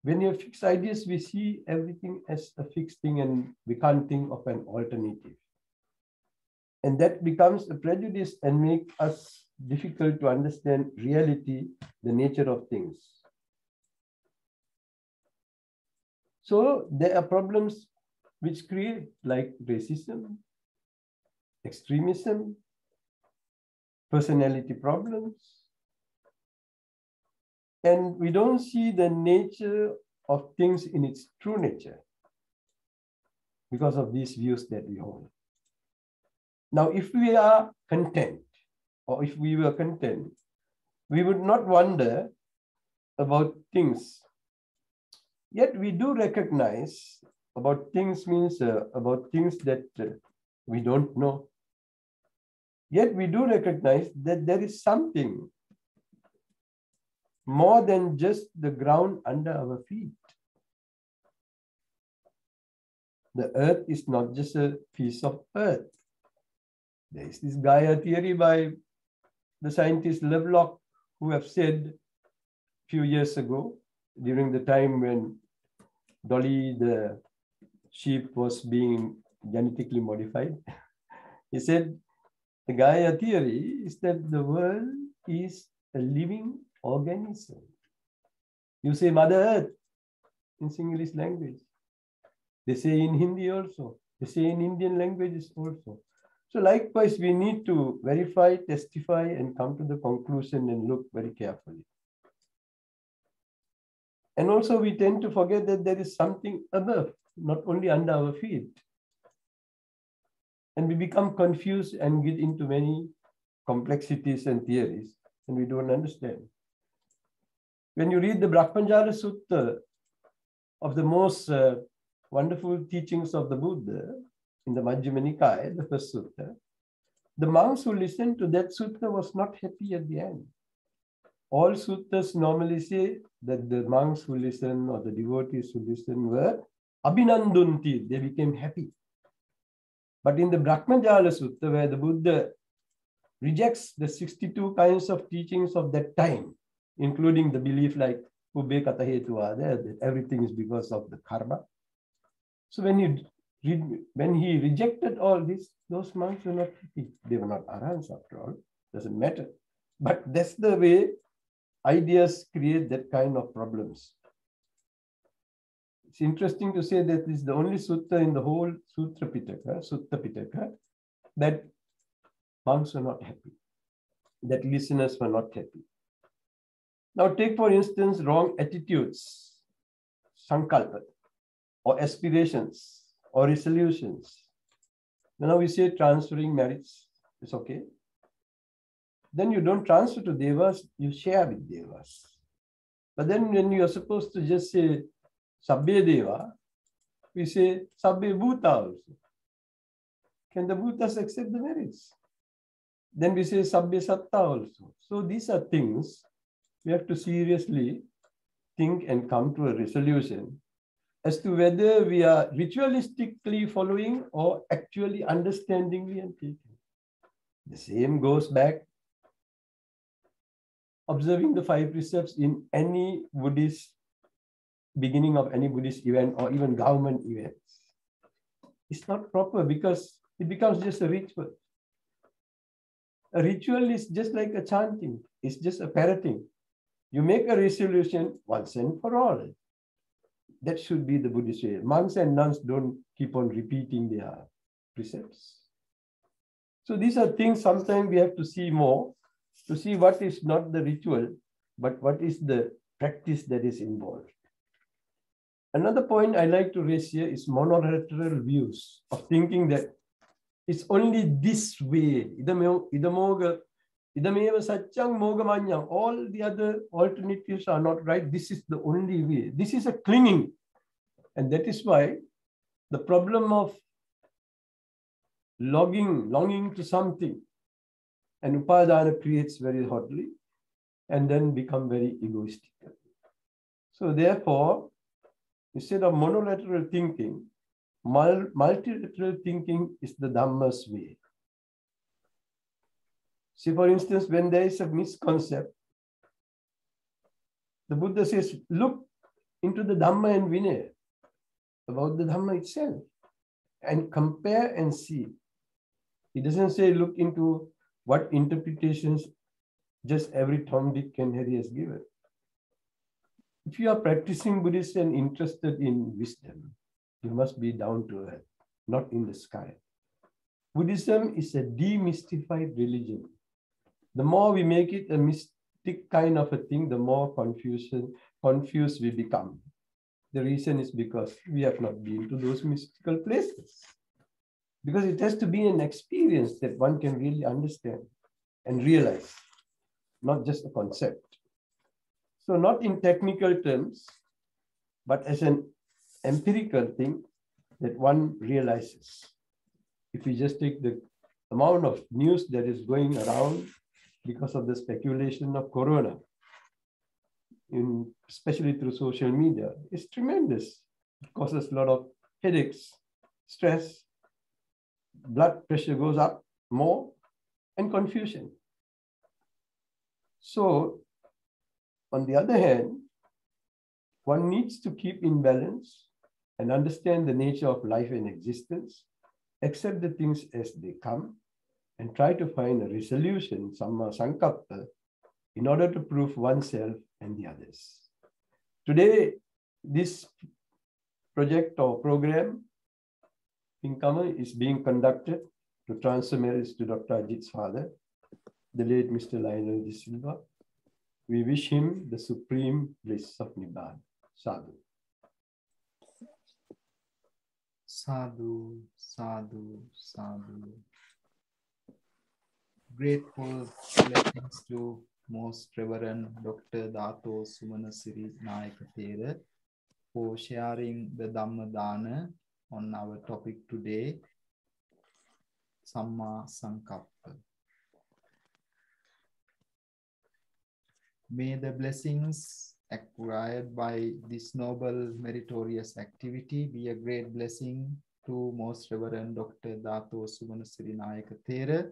When you have fixed ideas, we see everything as a fixed thing and we can't think of an alternative. And that becomes a prejudice and makes us difficult to understand reality, the nature of things. So there are problems which create like racism, extremism, personality problems. And we don't see the nature of things in its true nature because of these views that we hold. Now, if we are content, or if we were content, we would not wonder about things. Yet we do recognize about things means about things that we don't know. Yet we do recognize that there is something more than just the ground under our feet. The earth is not just a piece of earth. There is this Gaia theory by the scientist Lovelock, who have said a few years ago, during the time when Dolly the sheep was being genetically modified. He said, the Gaia theory is that the world is a living organism. You say Mother Earth in Sinhalese language. They say in Hindi also. They say in Indian languages also. So likewise, we need to verify, testify, and come to the conclusion and look very carefully. And also we tend to forget that there is something above, not only under our feet. And we become confused and get into many complexities and theories, and we don't understand. When you read the Brahmanjala Sutta of the most wonderful teachings of the Buddha in the Majjhima Nikaya, the first sutta, the monks who listened to that sutta was not happy at the end. All suttas normally say that the monks who listen or the devotees who listen were abhinandunti, they became happy. But in the Brahmanjala Sutta, where the Buddha rejects the 62 kinds of teachings of that time, including the belief like Ubbe Kata Hetuvada, that everything is because of the karma. So when he rejected all this, those monks were not happy. They were not arahants after all, doesn't matter. But that's the way ideas create that kind of problems. It's interesting to say that this is the only sutta in the whole Sutta Pitaka, that monks were not happy, that listeners were not happy. Now take, for instance, wrong attitudes, sankalpa, or aspirations, or resolutions. Now we say transferring merits is okay. Then you don't transfer to devas, you share with devas. But then when you are supposed to just say Sabbe Deva, we say Sabbe Bhuta also. Can the Bhutas accept the merits? Then we say Sabbe Satta also. So these are things we have to seriously think and come to a resolution as to whether we are ritualistically following or actually understandingly and taking. The same goes back observing the 5 precepts in any Buddhist beginning of any Buddhist event or even government events. It's not proper because it becomes just a ritual. A ritual is just like a chanting. It's just a parroting. You make a resolution once and for all. That should be the Buddhist way. Monks and nuns don't keep on repeating their precepts. So these are things sometimes we have to see more, to see what is not the ritual, but what is the practice that is involved. Another point I like to raise here is monolateral views of thinking that it's only this way. All the other alternatives are not right. This is the only way. This is a clinging. And that is why the problem of longing to something, and upadana creates very hotly and then become very egoistic. So therefore, instead of monolateral thinking, multilateral thinking is the Dhamma's way. See, for instance, when there is a misconcept, the Buddha says, look into the Dhamma and Vinaya, about the Dhamma itself, and compare and see. He doesn't say look into what interpretations just every Tom, Dick, and Harry has given. If you are practicing Buddhism and interested in wisdom, you must be down to earth, not in the sky. Buddhism is a demystified religion. The more we make it a mystic kind of a thing, the more confused we become. The reason is because we have not been to those mystical places. Because it has to be an experience that one can really understand and realize, not just a concept. So not in technical terms, but as an empirical thing that one realizes. If we just take the amount of news that is going around because of the speculation of corona, especially through social media, it's tremendous. It causes a lot of headaches, stress, blood pressure goes up more, and confusion. So, on the other hand, one needs to keep in balance and understand the nature of life and existence, accept the things as they come, and try to find a resolution, samma sankappa, in order to prove oneself and the others. Today, this project or program, Pinkama, is being conducted to transfer merits to Dr. Ajit's father, the late Mr. Lionel De Silva. We wish him the supreme bliss of Nibbana. Sadhu. Sadhu, sadhu, sadhu. Grateful blessings to Most Reverend Dr. Dato Sumanasiri Nayaka Thera for sharing the Dhammadana on our topic today, Samma Sankappa. May the blessings acquired by this noble meritorious activity be a great blessing to Most Reverend Dr. Dato Sumanasiri Nayaka Thera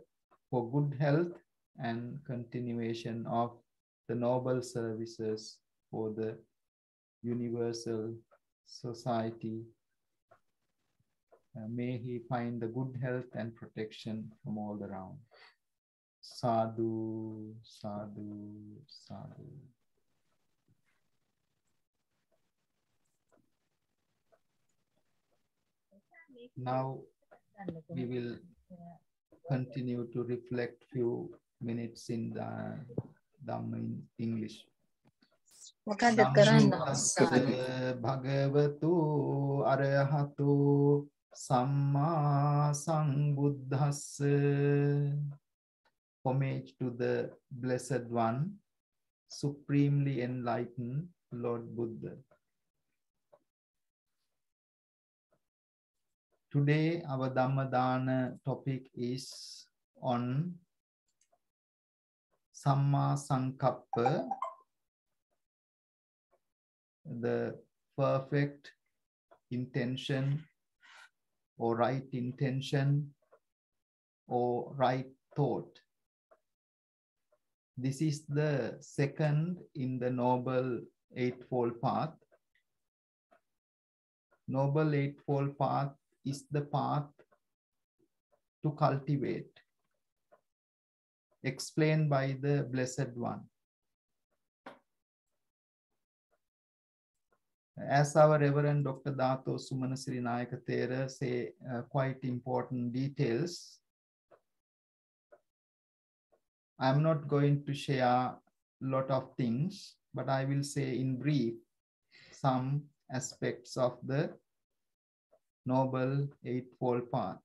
for good health and continuation of the noble services for the universal society. May he find the good health and protection from all around. Sadhu, sadhu, sadhu. Now we will continue to reflect few minutes in the Dhamma in English. Bhagavatu arahatu samma sambuddhassa. Homage to the Blessed One, supremely enlightened Lord Buddha. Today, our Dhammadana topic is on Samma Sankappa, the perfect intention or right intention or right thought. This is the second in the Noble Eightfold Path. Noble Eightfold Path is the path to cultivate, explained by the Blessed One. As our Reverend Dr. Dato Sumanasiri Nayaka Thera say quite important details, I'm not going to share a lot of things, but I will say in brief some aspects of the Noble Eightfold Path,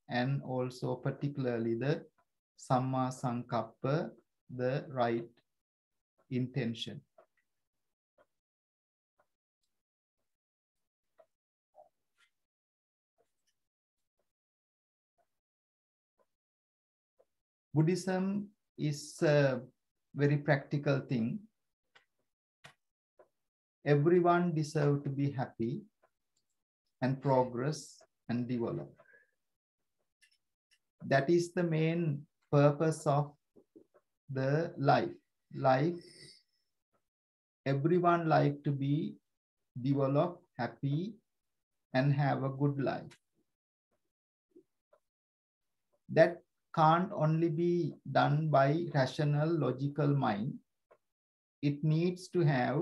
and also particularly the Samma Sankappa, the right intention. Buddhism is a very practical thing. Everyone deserves to be happy and progress and develop. That is the main purpose of the life. Everyone like to be developed, happy, and have a good life. That can't only be done by rational, logical mind. It needs to have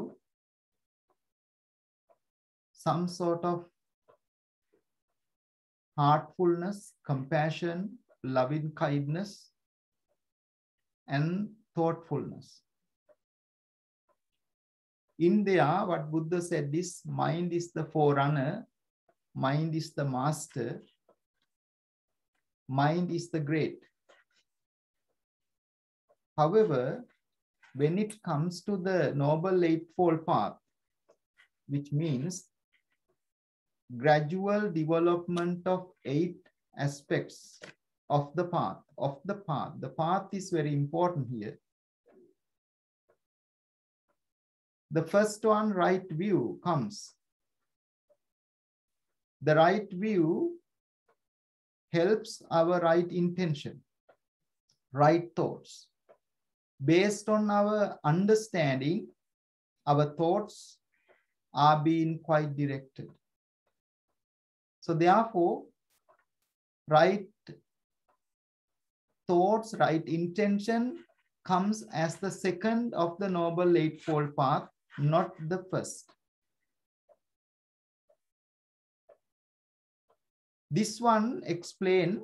some sort of heartfulness, compassion, loving kindness, and thoughtfulness. In there, what Buddha said is, mind is the forerunner, mind is the master, mind is the great. However, when it comes to the Noble Eightfold Path, which means gradual development of 8 aspects of the path, the path is very important here. The first one, right view, comes. The right view helps our right intention, right thoughts. Based on our understanding, our thoughts are being quite directed. So therefore, right thoughts, right intention comes as the second of the Noble Eightfold Path, not the first. This one explains,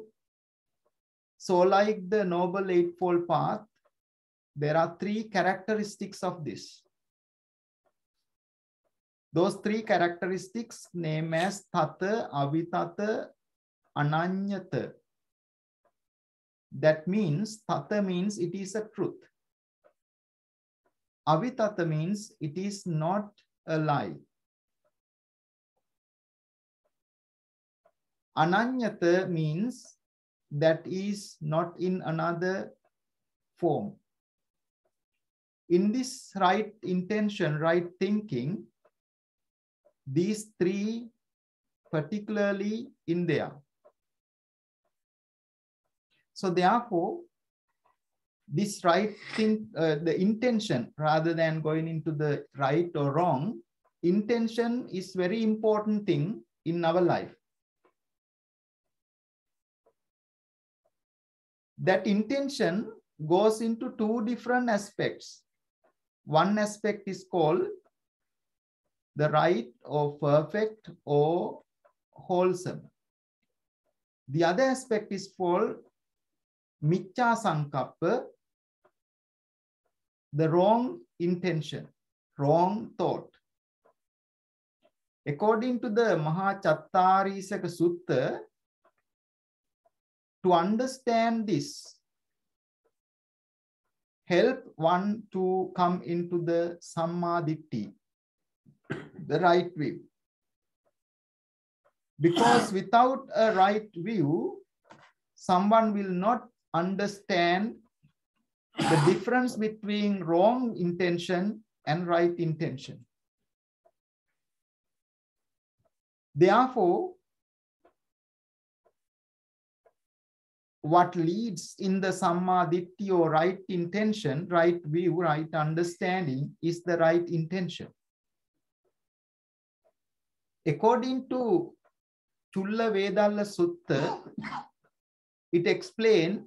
so like the Noble Eightfold Path, there are 3 characteristics of this. Those 3 characteristics named as Tata, Avitata, Ananyata. That means, Tata means it is a truth. Avitata means it is not a lie. Ananyata means that is not in another form. In this right intention, right thinking, these 3 particularly in there. So therefore, this right thing, the intention, rather than going into the right or wrong, intention is very important thing in our life. That intention goes into 2 different aspects. One aspect is called the right or perfect or wholesome. The other aspect is called Miccha Sankappa, the wrong intention, wrong thought. According to the Mahachattarisaka Sutta, to understand this, help one to come into the Sammaditthi, the right view. Because without a right view, someone will not understand the difference between wrong intention and right intention. Therefore, what leads in the Sammaditthi or right intention, right view, right understanding is the right intention. According to Chulla Vedalla Sutta, it explains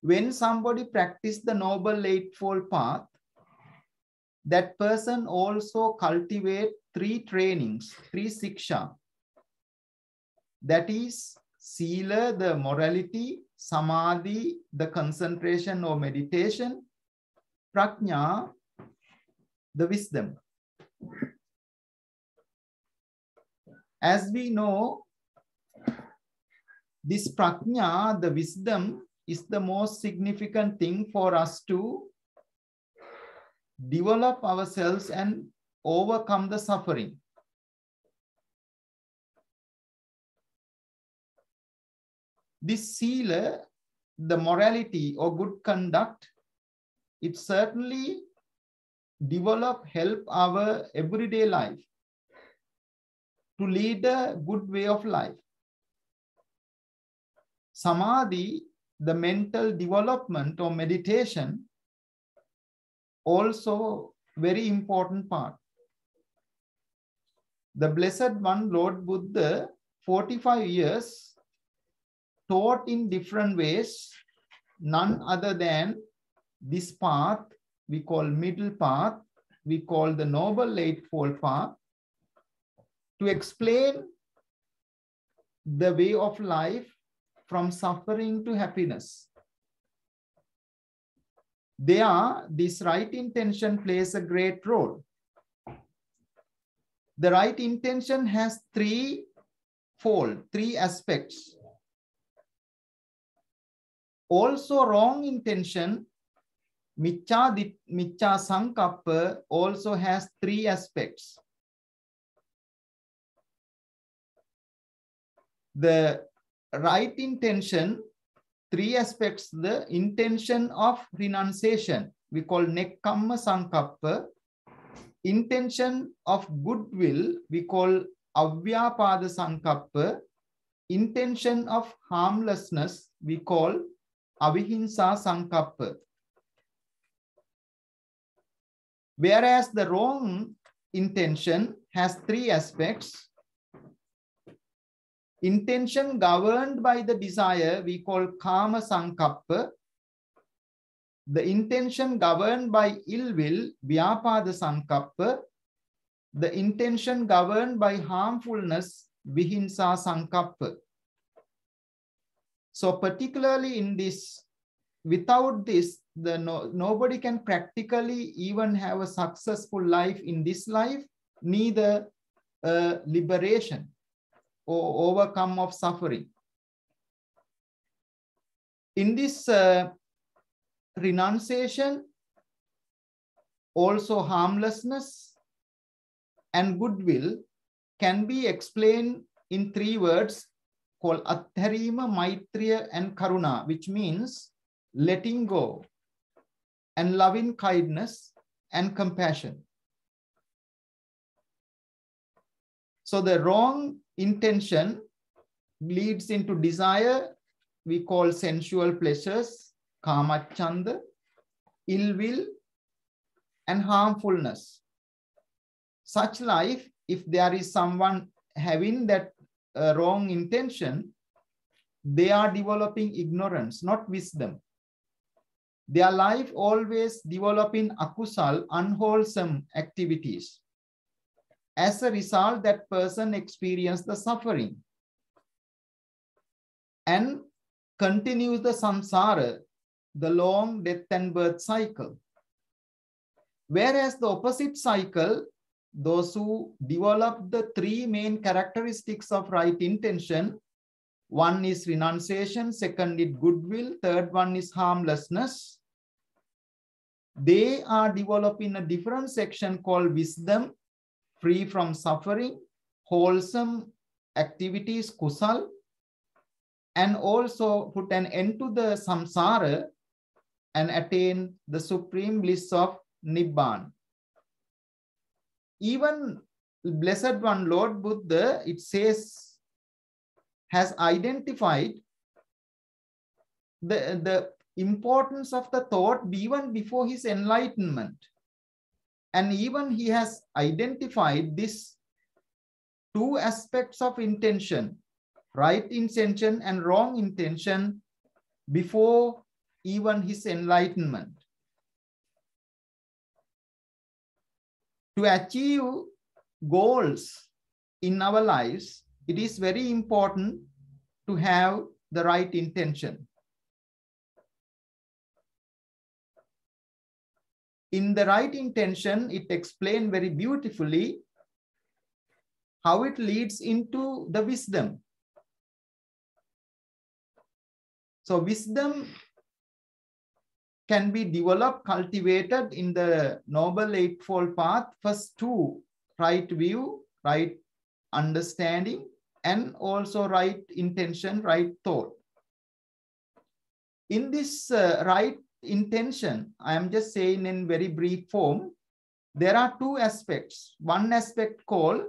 when somebody practices the Noble Eightfold Path, that person also cultivates 3 trainings, 3 siksha. That is Sila, the morality, Samadhi, the concentration or meditation, Prajna, the wisdom. As we know, this Prajna, the wisdom, is the most significant thing for us to develop ourselves and overcome the suffering. This Sila, the morality or good conduct, it certainly help our everyday life to lead a good way of life. Samadhi, the mental development or meditation, also very important part. The Blessed One, Lord Buddha, 45 years taught in different ways, none other than this path we call middle path, we call the Noble Eightfold Path, to explain the way of life from suffering to happiness. There, this right intention plays a great role. The right intention has 3 aspects. Also, wrong intention, Miccha Sankappa, also has 3 aspects. The right intention, 3 aspects: the intention of renunciation, we call Nekkamma Sankappa; intention of goodwill, we call Avyapada Sankappa; intention of harmlessness, we call Avihinsa Sankappa. Whereas the wrong intention has 3 aspects. Intention governed by the desire, we call Kama Sankappa. The intention governed by ill will, Vyapada Sankappa. The intention governed by harmfulness, Vihinsa Sankappa. So particularly in this, without this, nobody can practically even have a successful life in this life, neither liberation or overcome of suffering. In this renunciation, also harmlessness and goodwill can be explained in 3 words called Attharima, Maitriya and Karuna, which means letting go and loving kindness and compassion. So the wrong intention leads into desire, we call sensual pleasures, kamachanda, ill will, and harmfulness. Such life, if there is someone having that wrong intention, they are developing ignorance, not wisdom. Their life always developing akusal, unwholesome activities. As a result, that person experiences the suffering and continues the samsara, the long death and birth cycle. Whereas the opposite cycle, those who develop the 3 main characteristics of right intention, one is renunciation, second is goodwill, third one is harmlessness. They are developing a different section called wisdom, free from suffering, wholesome activities, kusal, and also put an end to the samsara and attain the supreme bliss of Nibbana. Even Blessed One, Lord Buddha, it says, has identified the importance of the thought even before his enlightenment. And even he has identified this two aspects of intention, right intention and wrong intention, before even his enlightenment. To achieve goals in our lives, it is very important to have the right intention. In the right intention, it explained very beautifully how it leads into the wisdom. So wisdom can be developed, cultivated in the Noble Eightfold Path. First two, right view, right understanding, and also right intention, right thought. In this right intention, I am just saying in very brief form, there are two aspects. One aspect called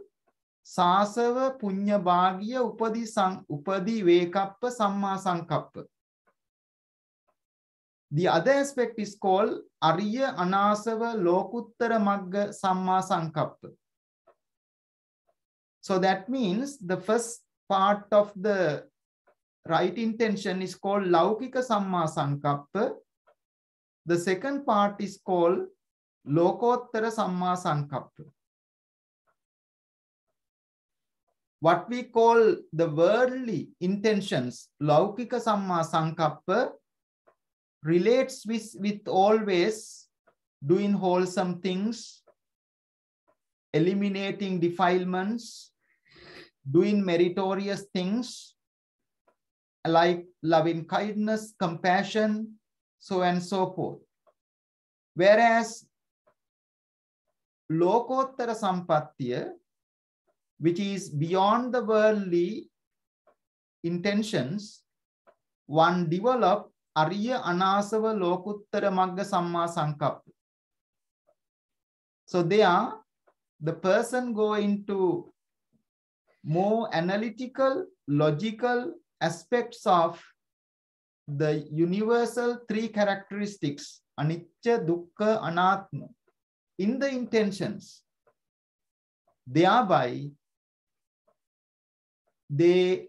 Sasava Punya Bhagya Upadi Vekappa Samma Sankappa. The other aspect is called Arya Anasava Lokuttara Magga Samma Sankappa. So that means the first part of the right intention is called Laukika Samma Sankappa. The second part is called Lokottara Samma Sankappa. What we call the worldly intentions, Laukika Samma Sankappa, relates with always doing wholesome things, eliminating defilements, doing meritorious things like loving kindness, compassion, so and so forth. Whereas Lokottara Sampattiya, which is beyond the worldly intentions, one develop Arya Anasava Lokuttara Magga Samma Sankappa. So there, the person go into more analytical, logical aspects of the universal three characteristics, Anicca, Dukkha, Anatma, in the intentions. Thereby, they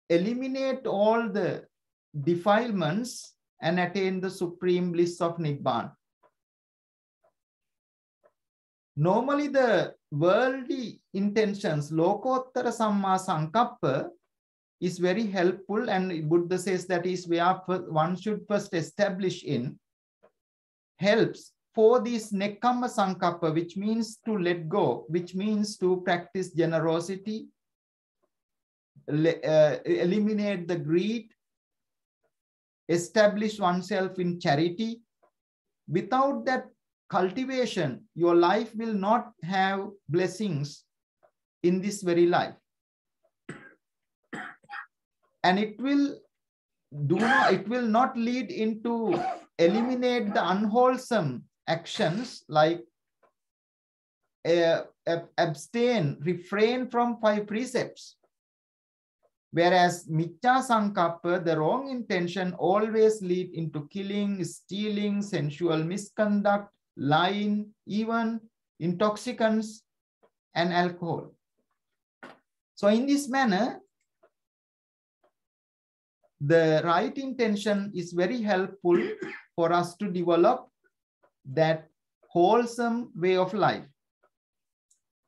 eliminate all the defilements and attain the supreme bliss of Nibbana. Normally, the worldly intentions, Lokottara Samma Sankappa, is very helpful, and Buddha says that is where one should first establish in, helps for this Nekkhamma Sankappa, which means to let go, which means to practice generosity, eliminate the greed, establish oneself in charity. Without that cultivation, your life will not have blessings in this very life. And it will not lead into eliminate the unwholesome actions like abstain, refrain from 5 precepts. Whereas Micca Sankappa, the wrong intention, always lead into killing, stealing, sensual misconduct, lying, even intoxicants and alcohol. So in this manner, the right intention is very helpful for us to develop that wholesome way of life.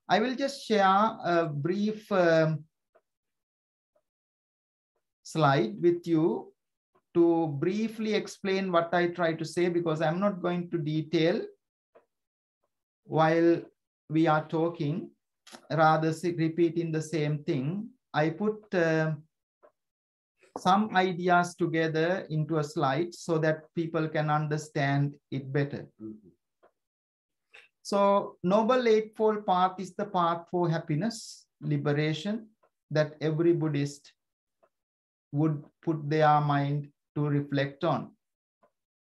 I will just share a brief slide with you to briefly explain what I try to say, because I'm not going to detail while we are talking, rather repeating the same thing. I put some ideas together into a slide so that people can understand it better. So Noble Eightfold Path is the path for happiness, liberation, that every Buddhist would put their mind to reflect on.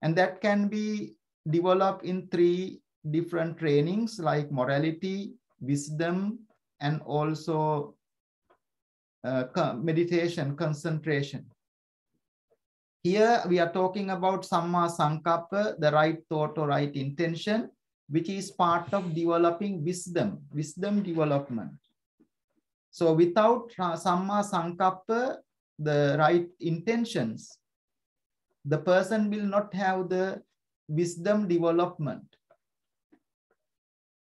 And that can be developed in 3 different trainings like morality, wisdom, and also meditation, concentration. Here we are talking about Samma Sankappa, the right thought or right intention, which is part of developing wisdom development. So without Samma Sankappa, the right intentions, the person will not have the wisdom development.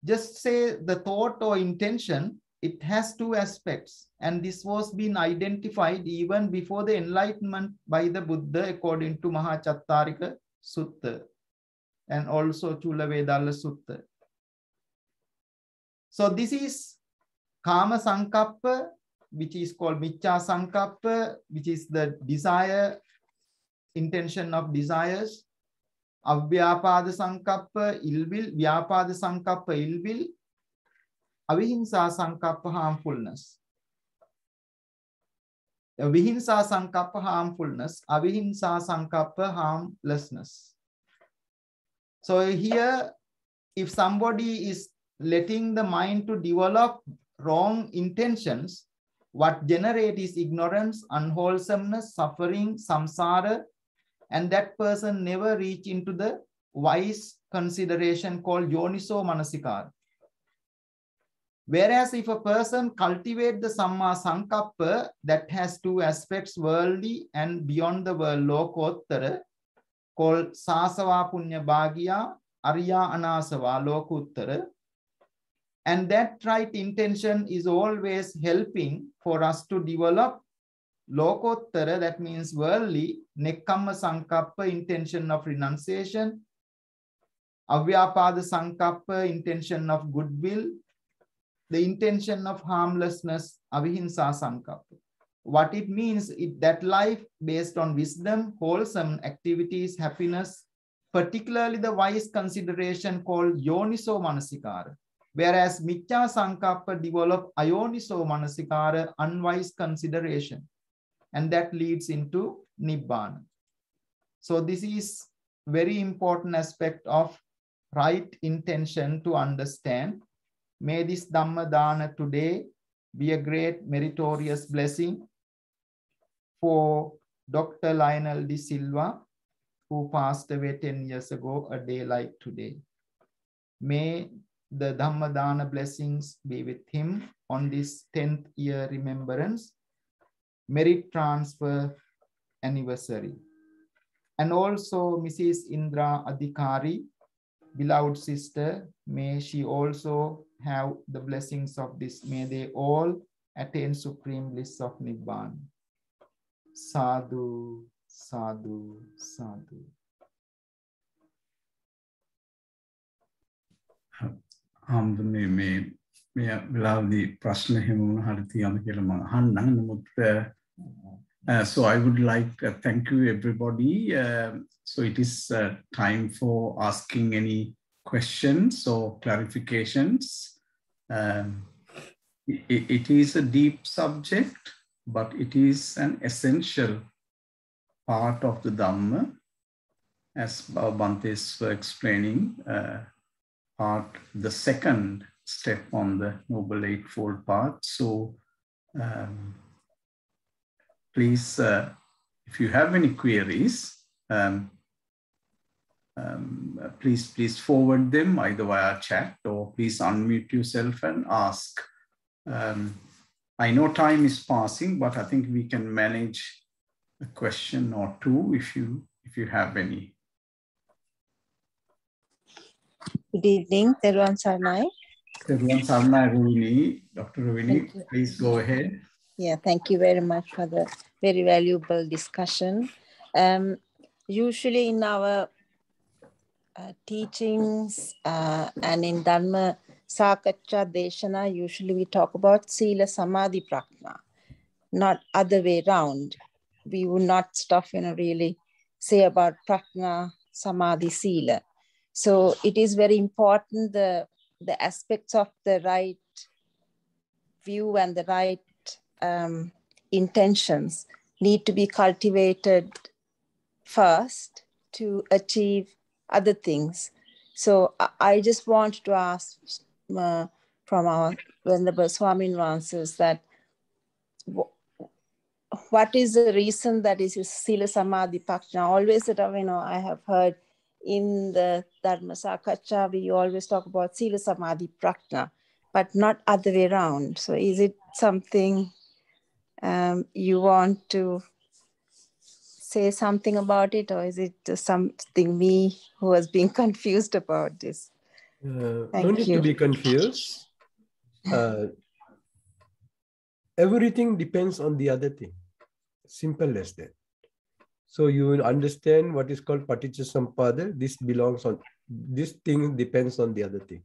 Just say the thought or intention, it has two aspects. And this was being identified even before the enlightenment by the Buddha, according to Mahachattarika Sutta and also Chula Vedalla Sutta. So this is Kama Sankappa, which is called Miccha Sankappa, which is the desire, intention of desires. Avyapada Sankappa, ill will. Vyapada Sankappa, ill will. Avihimsa Sankappa, harmfulness. Vihimsa Sankappa, harmfulness. Avihimsa Sankappa, harmlessness. So here, if somebody is letting the mind to develop wrong intentions, what generate is ignorance, unwholesomeness, suffering, samsara, and that person never reach into the wise consideration called yoniso manasikara. Whereas if a person cultivate the samma sankappa that has two aspects, worldly and beyond the world, lokottara, called sasava punya bhagya, arya anasava lokuttara, and that right intention is always helping for us to develop lokottara, that means worldly, nekkamma sankappa, intention of renunciation, avyapada sankappa, intention of goodwill, the intention of harmlessness, avihimsa sankappa. What it means is that life based on wisdom, wholesome activities, happiness, particularly the wise consideration called yoniso manasikara. Whereas Miccha Sankappa develop ayoniso manasikara, unwise consideration, and that leads into Nibbana. So this is very important aspect of right intention to understand. May this Dhamma Dana today be a great meritorious blessing for Dr. Lionel De Silva, who passed away 10 years ago, a day like today. May the Dhamma Dana blessings be with him on this 10th year remembrance, merit transfer anniversary. And also Mrs. Indra Adhikari, beloved sister, may she also have the blessings of this. May they all attain supreme bliss of Nibbana. Sadhu, sadhu, sadhu. මේ වෙලාවදී ප්‍රශ්න එහෙම වුණ හරි තියන්න කියලා මම අහන්නම්. නමුත් so I would like to thank you everybody. So it is time for asking any questions or clarifications. It is a deep subject, but it is an essential part of the Dhamma, as Bhantes were explaining. The second step on the Noble Eightfold Path. So please, if you have any queries, please forward them either via chat or please unmute yourself and ask. I know time is passing, but I think we can manage a question or two if you have any. Good evening, Teruan Sarnai. Teruan Sarnai, Rovini. Dr. Rovini, please go ahead. Yeah, thank you very much for the very valuable discussion. Usually in our teachings and in Dhamma Sakaccha Deshana, usually we talk about Sila Samadhi Prajna, not other way around. We would not stuff, really say about Prajna, Samadhi, Sila. So it is very important, the aspects of the right view and the right intentions need to be cultivated first to achieve other things. So I just want to ask from our Venerable Swamin Vansas that what is the reason that is Sila Samadhi Prajna? Always that I have heard in the Dharma Sakaccha, we always talk about Sila Samadhi Prajna, but not other way around. So is it something you want to say something about it, or is it just something me who was being confused about this? No need to be confused. Everything depends on the other thing. Simple as that. So you will understand what is called Paticcasamuppada. This belongs on, this thing depends on the other thing.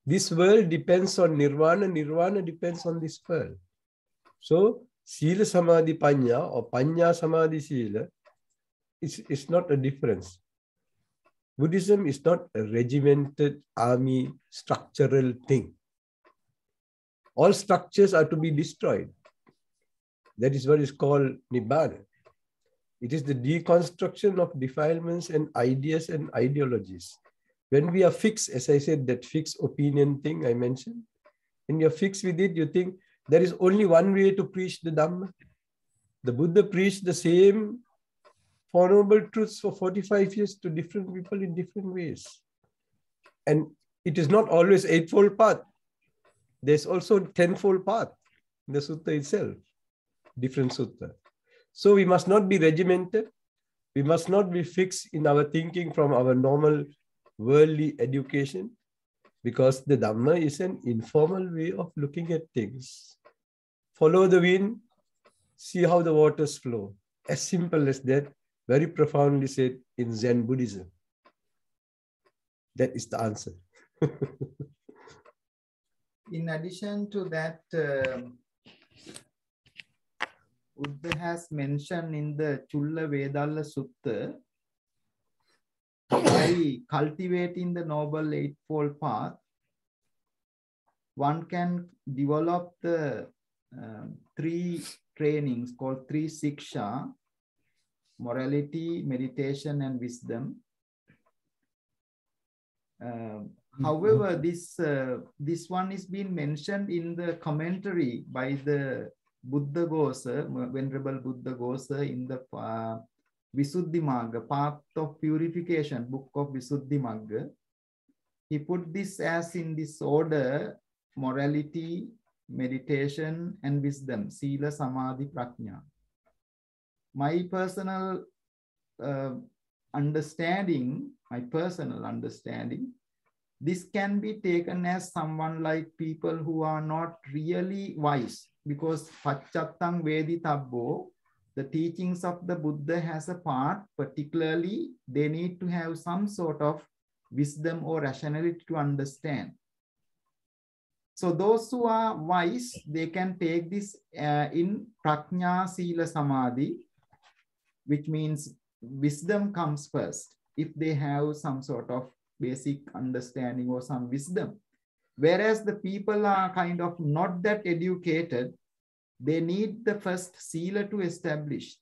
This world depends on Nirvana. Nirvana depends on this world. So Sila Samadhi Panya or Panya Samadhi Sila, it's not a difference. Buddhism is not a regimented army structural thing. All structures are to be destroyed. That is what is called Nibbana. It is the deconstruction of defilements and ideas and ideologies. When we are fixed, as I said, that fixed opinion thing I mentioned, when you're fixed with it, you think there is only one way to preach the Dhamma. The Buddha preached the same Four Noble Truths for 45 years to different people in different ways. And it is not always eightfold path. There's also tenfold path in the sutta itself, different sutta. So we must not be regimented. We must not be fixed in our thinking from our normal worldly education, because the Dhamma is an informal way of looking at things. Follow the wind, see how the waters flow. As simple as that, very profoundly said in Zen Buddhism. That is the answer. In addition to that, Buddha has mentioned in the Chulla Vedalla Sutta, by cultivating the Noble Eightfold Path, one can develop the three trainings called three Siksha: morality, meditation, and wisdom. However, this one is being mentioned in the commentary by the Buddha Ghosa, Venerable Buddha Ghosa, in the Visuddhimagga, Path of Purification, book of Visuddhimagga. He put this as in this order: morality, meditation, and wisdom, Sila, Samadhi, Prajna. My personal understanding, this can be taken as someone like people who are not really wise, because Paccattam Veditabbo, the teachings of the Buddha has a part, particularly they need to have some sort of wisdom or rationality to understand. So those who are wise, they can take this in Prajna, Sila, Samadhi, which means wisdom comes first, if they have some sort of basic understanding or some wisdom. Whereas the people are kind of not that educated, they need the first Sila to establish.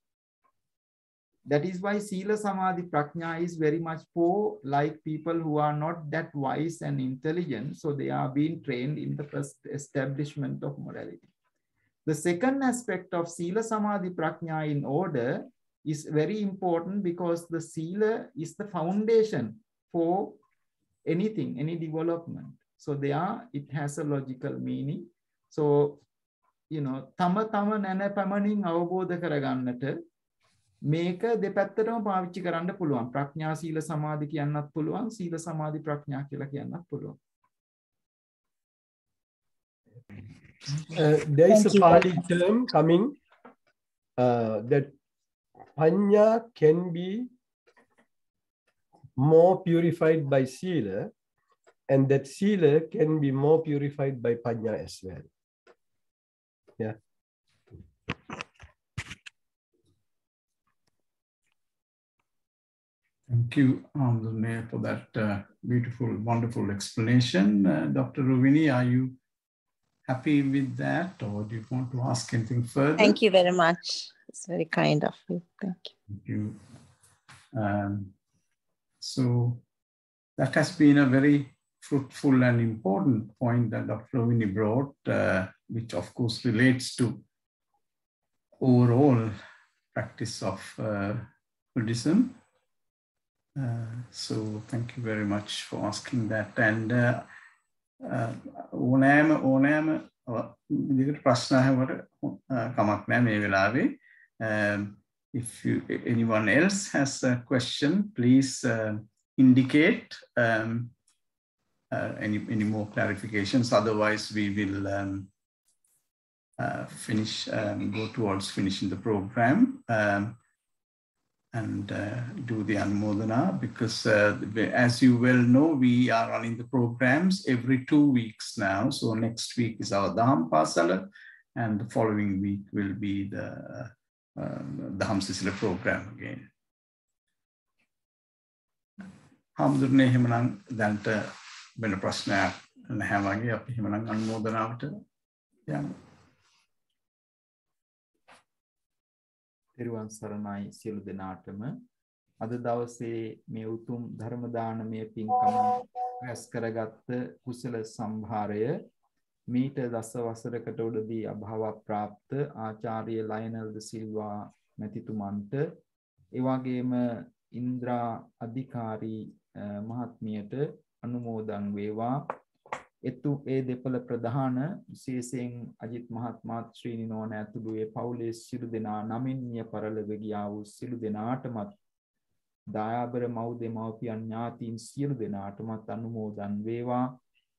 That is why Sila, Samadhi, Prajna is very much for like people who are not that wise and intelligent. So they are being trained in the first establishment of morality. The second aspect of Sila, Samadhi, Prajna in order is very important, because the Sila is the foundation for anything, any development. So it has a logical meaning. So, you know, tama nana pamaning avabodha karagannata මේක දෙපැත්තටම පාවිච්චි කරන්න පුළුවන්. ප්‍රඥා සීල සමාධි කියන්නත් පුළුවන්, සීල සමාධි ප්‍රඥා කියලා කියන්නත් පුළුවන්. There is a Pali term coming that Panya can be more purified by Sila, and that Sila can be more purified by Panya as well. Yeah. Thank you, the Mayor, for that beautiful, wonderful explanation. Dr. Rovini, are you happy with that, or do you want to ask anything further? Thank you very much. It's very kind of you. Thank you. Thank you. So that has been a very fruitful and important point that Dr. Rovini brought, which of course relates to overall practice of Buddhism. So thank you very much for asking that. And ඕනෑම විදිහට ප්‍රශ්න අහවට කමක් නැහැ මේ වෙලාවේ. If anyone else has a question, please indicate any more clarifications. Otherwise, we will go towards finishing the program and do the Anumodana, because as you well know, we are running the programs every 2 weeks now. So next week is our Daham Pasala, and the following week will be the Daham Sisila program again. Hamdurne Himanang Danta Ben Prasna and Hamagi up Himanang Anumodana. Yeah. තෙරුවන් සරණයි සියලු දෙනාටම. අද දවසේ මේ උතුම් ධර්ම දානමය පින්කම රැස් කරගත්ත කුසල සම්භාරය මීට දස වසරකට උඩදී අභාව ප්‍රාප්ත ආචාර්ය ලයනල් ද සිල්වා මැතිතුමන්ට, ඒ වගේම ඉන්ද්‍රා අධිකාරී මහත්මියට අනුමෝදන් වේවා. ඒ දෙපළ ප්‍රධාන විශේෂයෙන් අජිත් මහත්මයාත් ශ්‍රීනිනෝන ඇතුළු ඒ පවුලේ සියලු දෙනා නමින් මිය පරලොව ගියා වූ සියලු දෙනාටමත්, දායාබර මව් දෙමව්පියන් ඥාතීන් සියලු දෙනාටමත් අනුමෝදන් වේවා.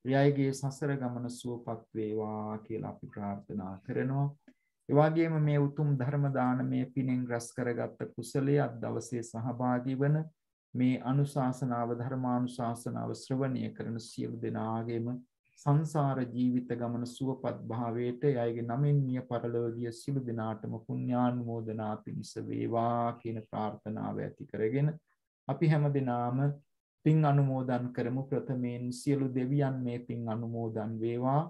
රියයිගේ සසර ගමන සුවපත් වේවා කියලා අපි ප්‍රාර්ථනා කරනවා. ඒ වගේම මේ උතුම් ධර්ම දානමය පිනෙන් රැස් කරගත්ත කුසලයේ අද දවසේ සහභාගී වන මේ අනුශාසනාව ධර්මානුශාසනාව ශ්‍රවණය කරන සියලු දෙනාගේම සංසාර ජීවිත ගමන සුවපත් භාවයට යයිගේ නමින් මිය පරලොව ගිය සියලු දෙනාටම පුණ්‍යානුමෝදනා පිණිස වේවා කියන ප්‍රාර්ථනාව ඇති කරගෙන අපි හැම දිනාම පින් අනුමෝදන් කරමු. ප්‍රථමයෙන් සියලු දෙවියන් මේ පින් අනුමෝදන් වේවා.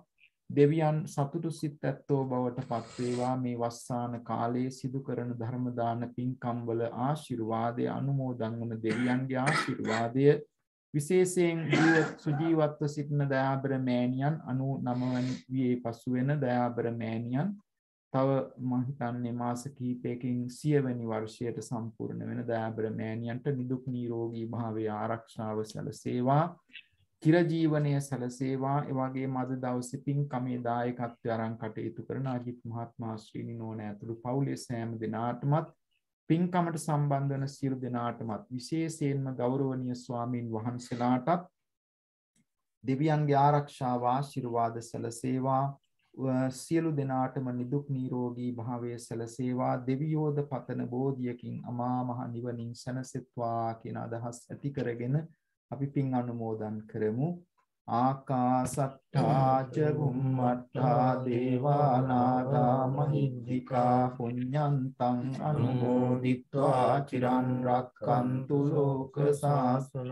දෙවියන් සතුටු සිත් ඇත්තෝ බවට පත් වේවා. මේ වස්සාන කාලයේ සිදු කරන ධර්ම දාන පින්කම් වල ආශිර්වාදය අනුමෝදන් වන දෙවියන්ගේ ආශිර්වාදය විශේෂයෙන් සුජීවත්ව සිටින දයාබර මෑණියන් 99 වියේ පසු වෙන දයාබර මෑණියන් තව මම හිතන්නේ මාස කිහිපයකින් 100 වෙනි වර්ෂයට සම්පූර්ණ වෙන දයාබර මෑණියන්ට නිදුක් නිරෝගී භාවය ආරක්ෂාව සැලසේවා. චිරජීවනයේ සැලසේවා. ඒ වගේම අද දවසේ පින්කමේ දායකත්වය අරන් කටයුතු කරන අජිත් මහත්මයා ශ්‍රීනිනෝන ඇතුළු පවුලේ සෑම දෙනාටමත් පින්කමට සම්බන්ධ වන සියලු දෙනාටමත් විශේෂයෙන්ම ගෞරවනීය ස්වාමින් වහන්සේලාටත් දෙවියන්ගේ ආරක්ෂාව ආශිර්වාද සැලසේවා. සියලු දෙනාටම නිදුක් නිරෝගී භාවය සැලසේවා. දෙවියෝද පතන බෝධියකින් අමා මහ නිවනින් සැනසෙත්වා කියන අදහස් ඇති කරගෙන අපි පින් අනුමෝදන් කරමු. ආකාසට්ඨා ච බුම්මට්ඨා දේවා නාග මහිද්దికා පුඤ්ඤන්තං අනුමෝදිත්වා චිරන් රක්ඛන්තු ලෝක සාසනං.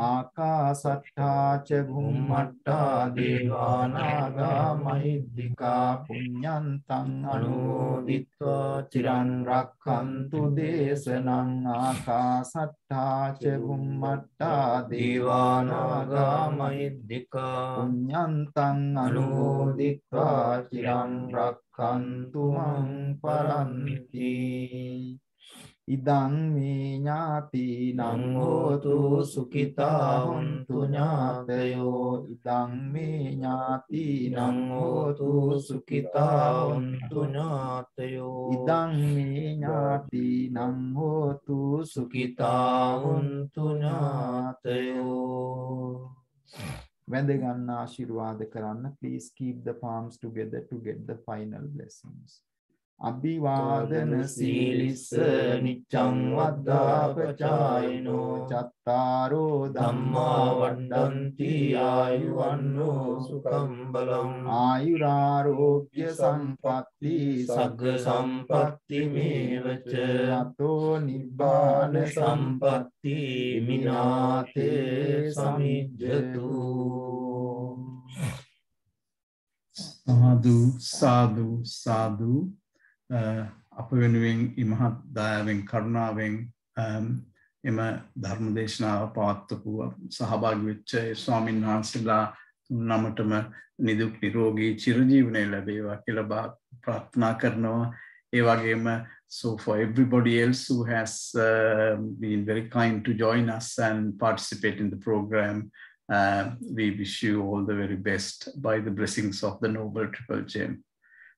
ආකාසට්ඨා ච බුම්මට්ඨා දේවා නාග මහිද්దికා පුඤ්ඤන්තං අනුමෝදිත්වා චිරන් රක්ඛන්තු දේශනං. ආකාසට්ඨා ච බුම්මට්ඨා දේවා නාග මහිද්దికා පුඤ්ඤන්තං අනුමෝදිත්වා චිරන් රක්ඛන්තු මං පරන්ති. ඉදං මේ ඥාතිනං හෝතු සුඛිතා හොන්තු ඥාතයෝ. ඉදං මේ ඥාතිනං හෝතු සුඛිතා හොන්තු ඥාතයෝ. ඉදං මේ ඥාතිනං හෝතු සුඛිතා හොන්තු ඥාතයෝ. වැඳ ගන්න ආශිර්වාද කරන්න. Please keep the palms together to get the final blessings. අභිවාදන සීලිස්ස නිච්ඡං වද්ධාපචායිනෝ චත්තාරෝ ධම්මා වණ්ඩන්ති ආයුවන්නෝ සුඛං බලං. ආයුරාෝග්‍ය සම්පatti සග්ග සම්පatti මේවච අතෝ නිබ්බාන සම්පatti මිනාතේ සමිජ්ජතු. සාදු සාදු සාදු. අප වෙනුවෙන් ඉමහත් දයාවෙන් කරුණාවෙන් එම ධර්ම දේශනාව පවත්වපු සහභාගී වෙච්ච ස්වාමීන් වහන්සේලා නමටම නිදුක් නිරෝගී චිරජීවනය ලැබේවා කියලා ප්‍රාර්ථනා කරනවා. ඒ වගේම so for everybody else who has been very kind to join us and participate in the program, We wish you all the very best by the blessings of the Noble Triple Gem.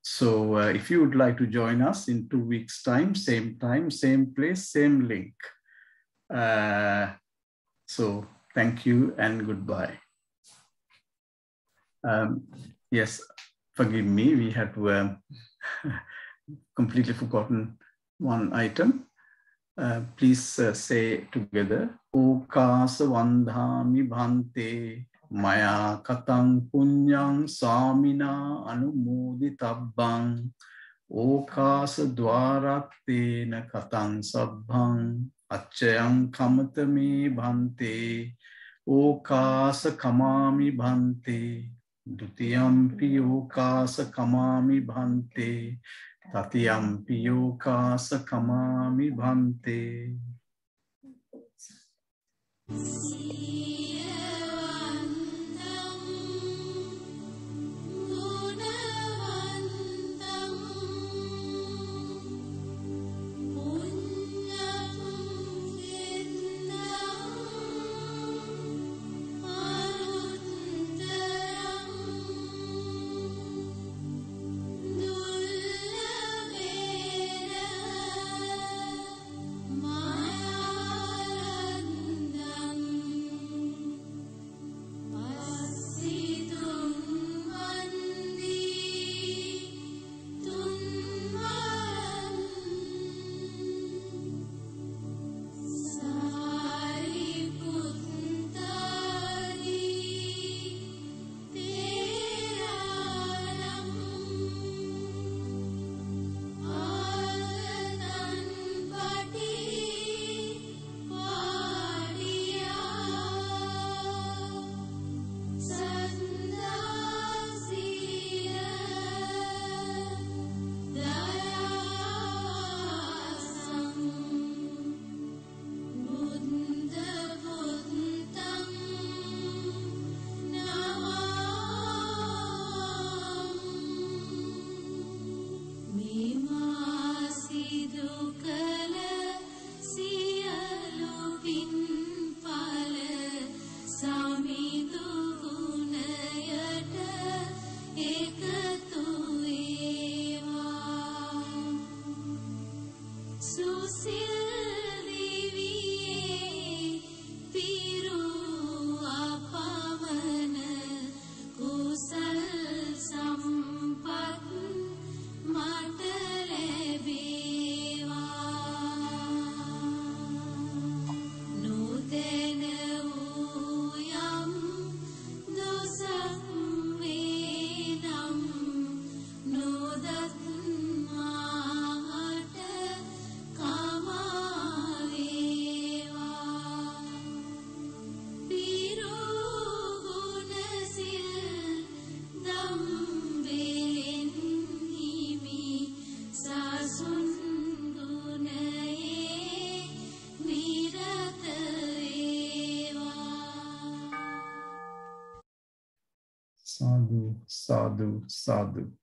So if you would like to join us in 2 weeks' time, same place, same link. So thank you and goodbye. Yes, forgive me, we had to completely forgotten one item. Please say together, Okasa Vandhami Bhante Maya Katang Punyang Samina Anumuditabbang Okasa Dwaraktena Katang Sabbang Achayang Kamatami Bhante Okasa Kamami Bhante Dutiyampi Okasa Kamami Bhante Tatiyampi Okasa Kamami Bhante. Sadhu, sadhu, sadhu.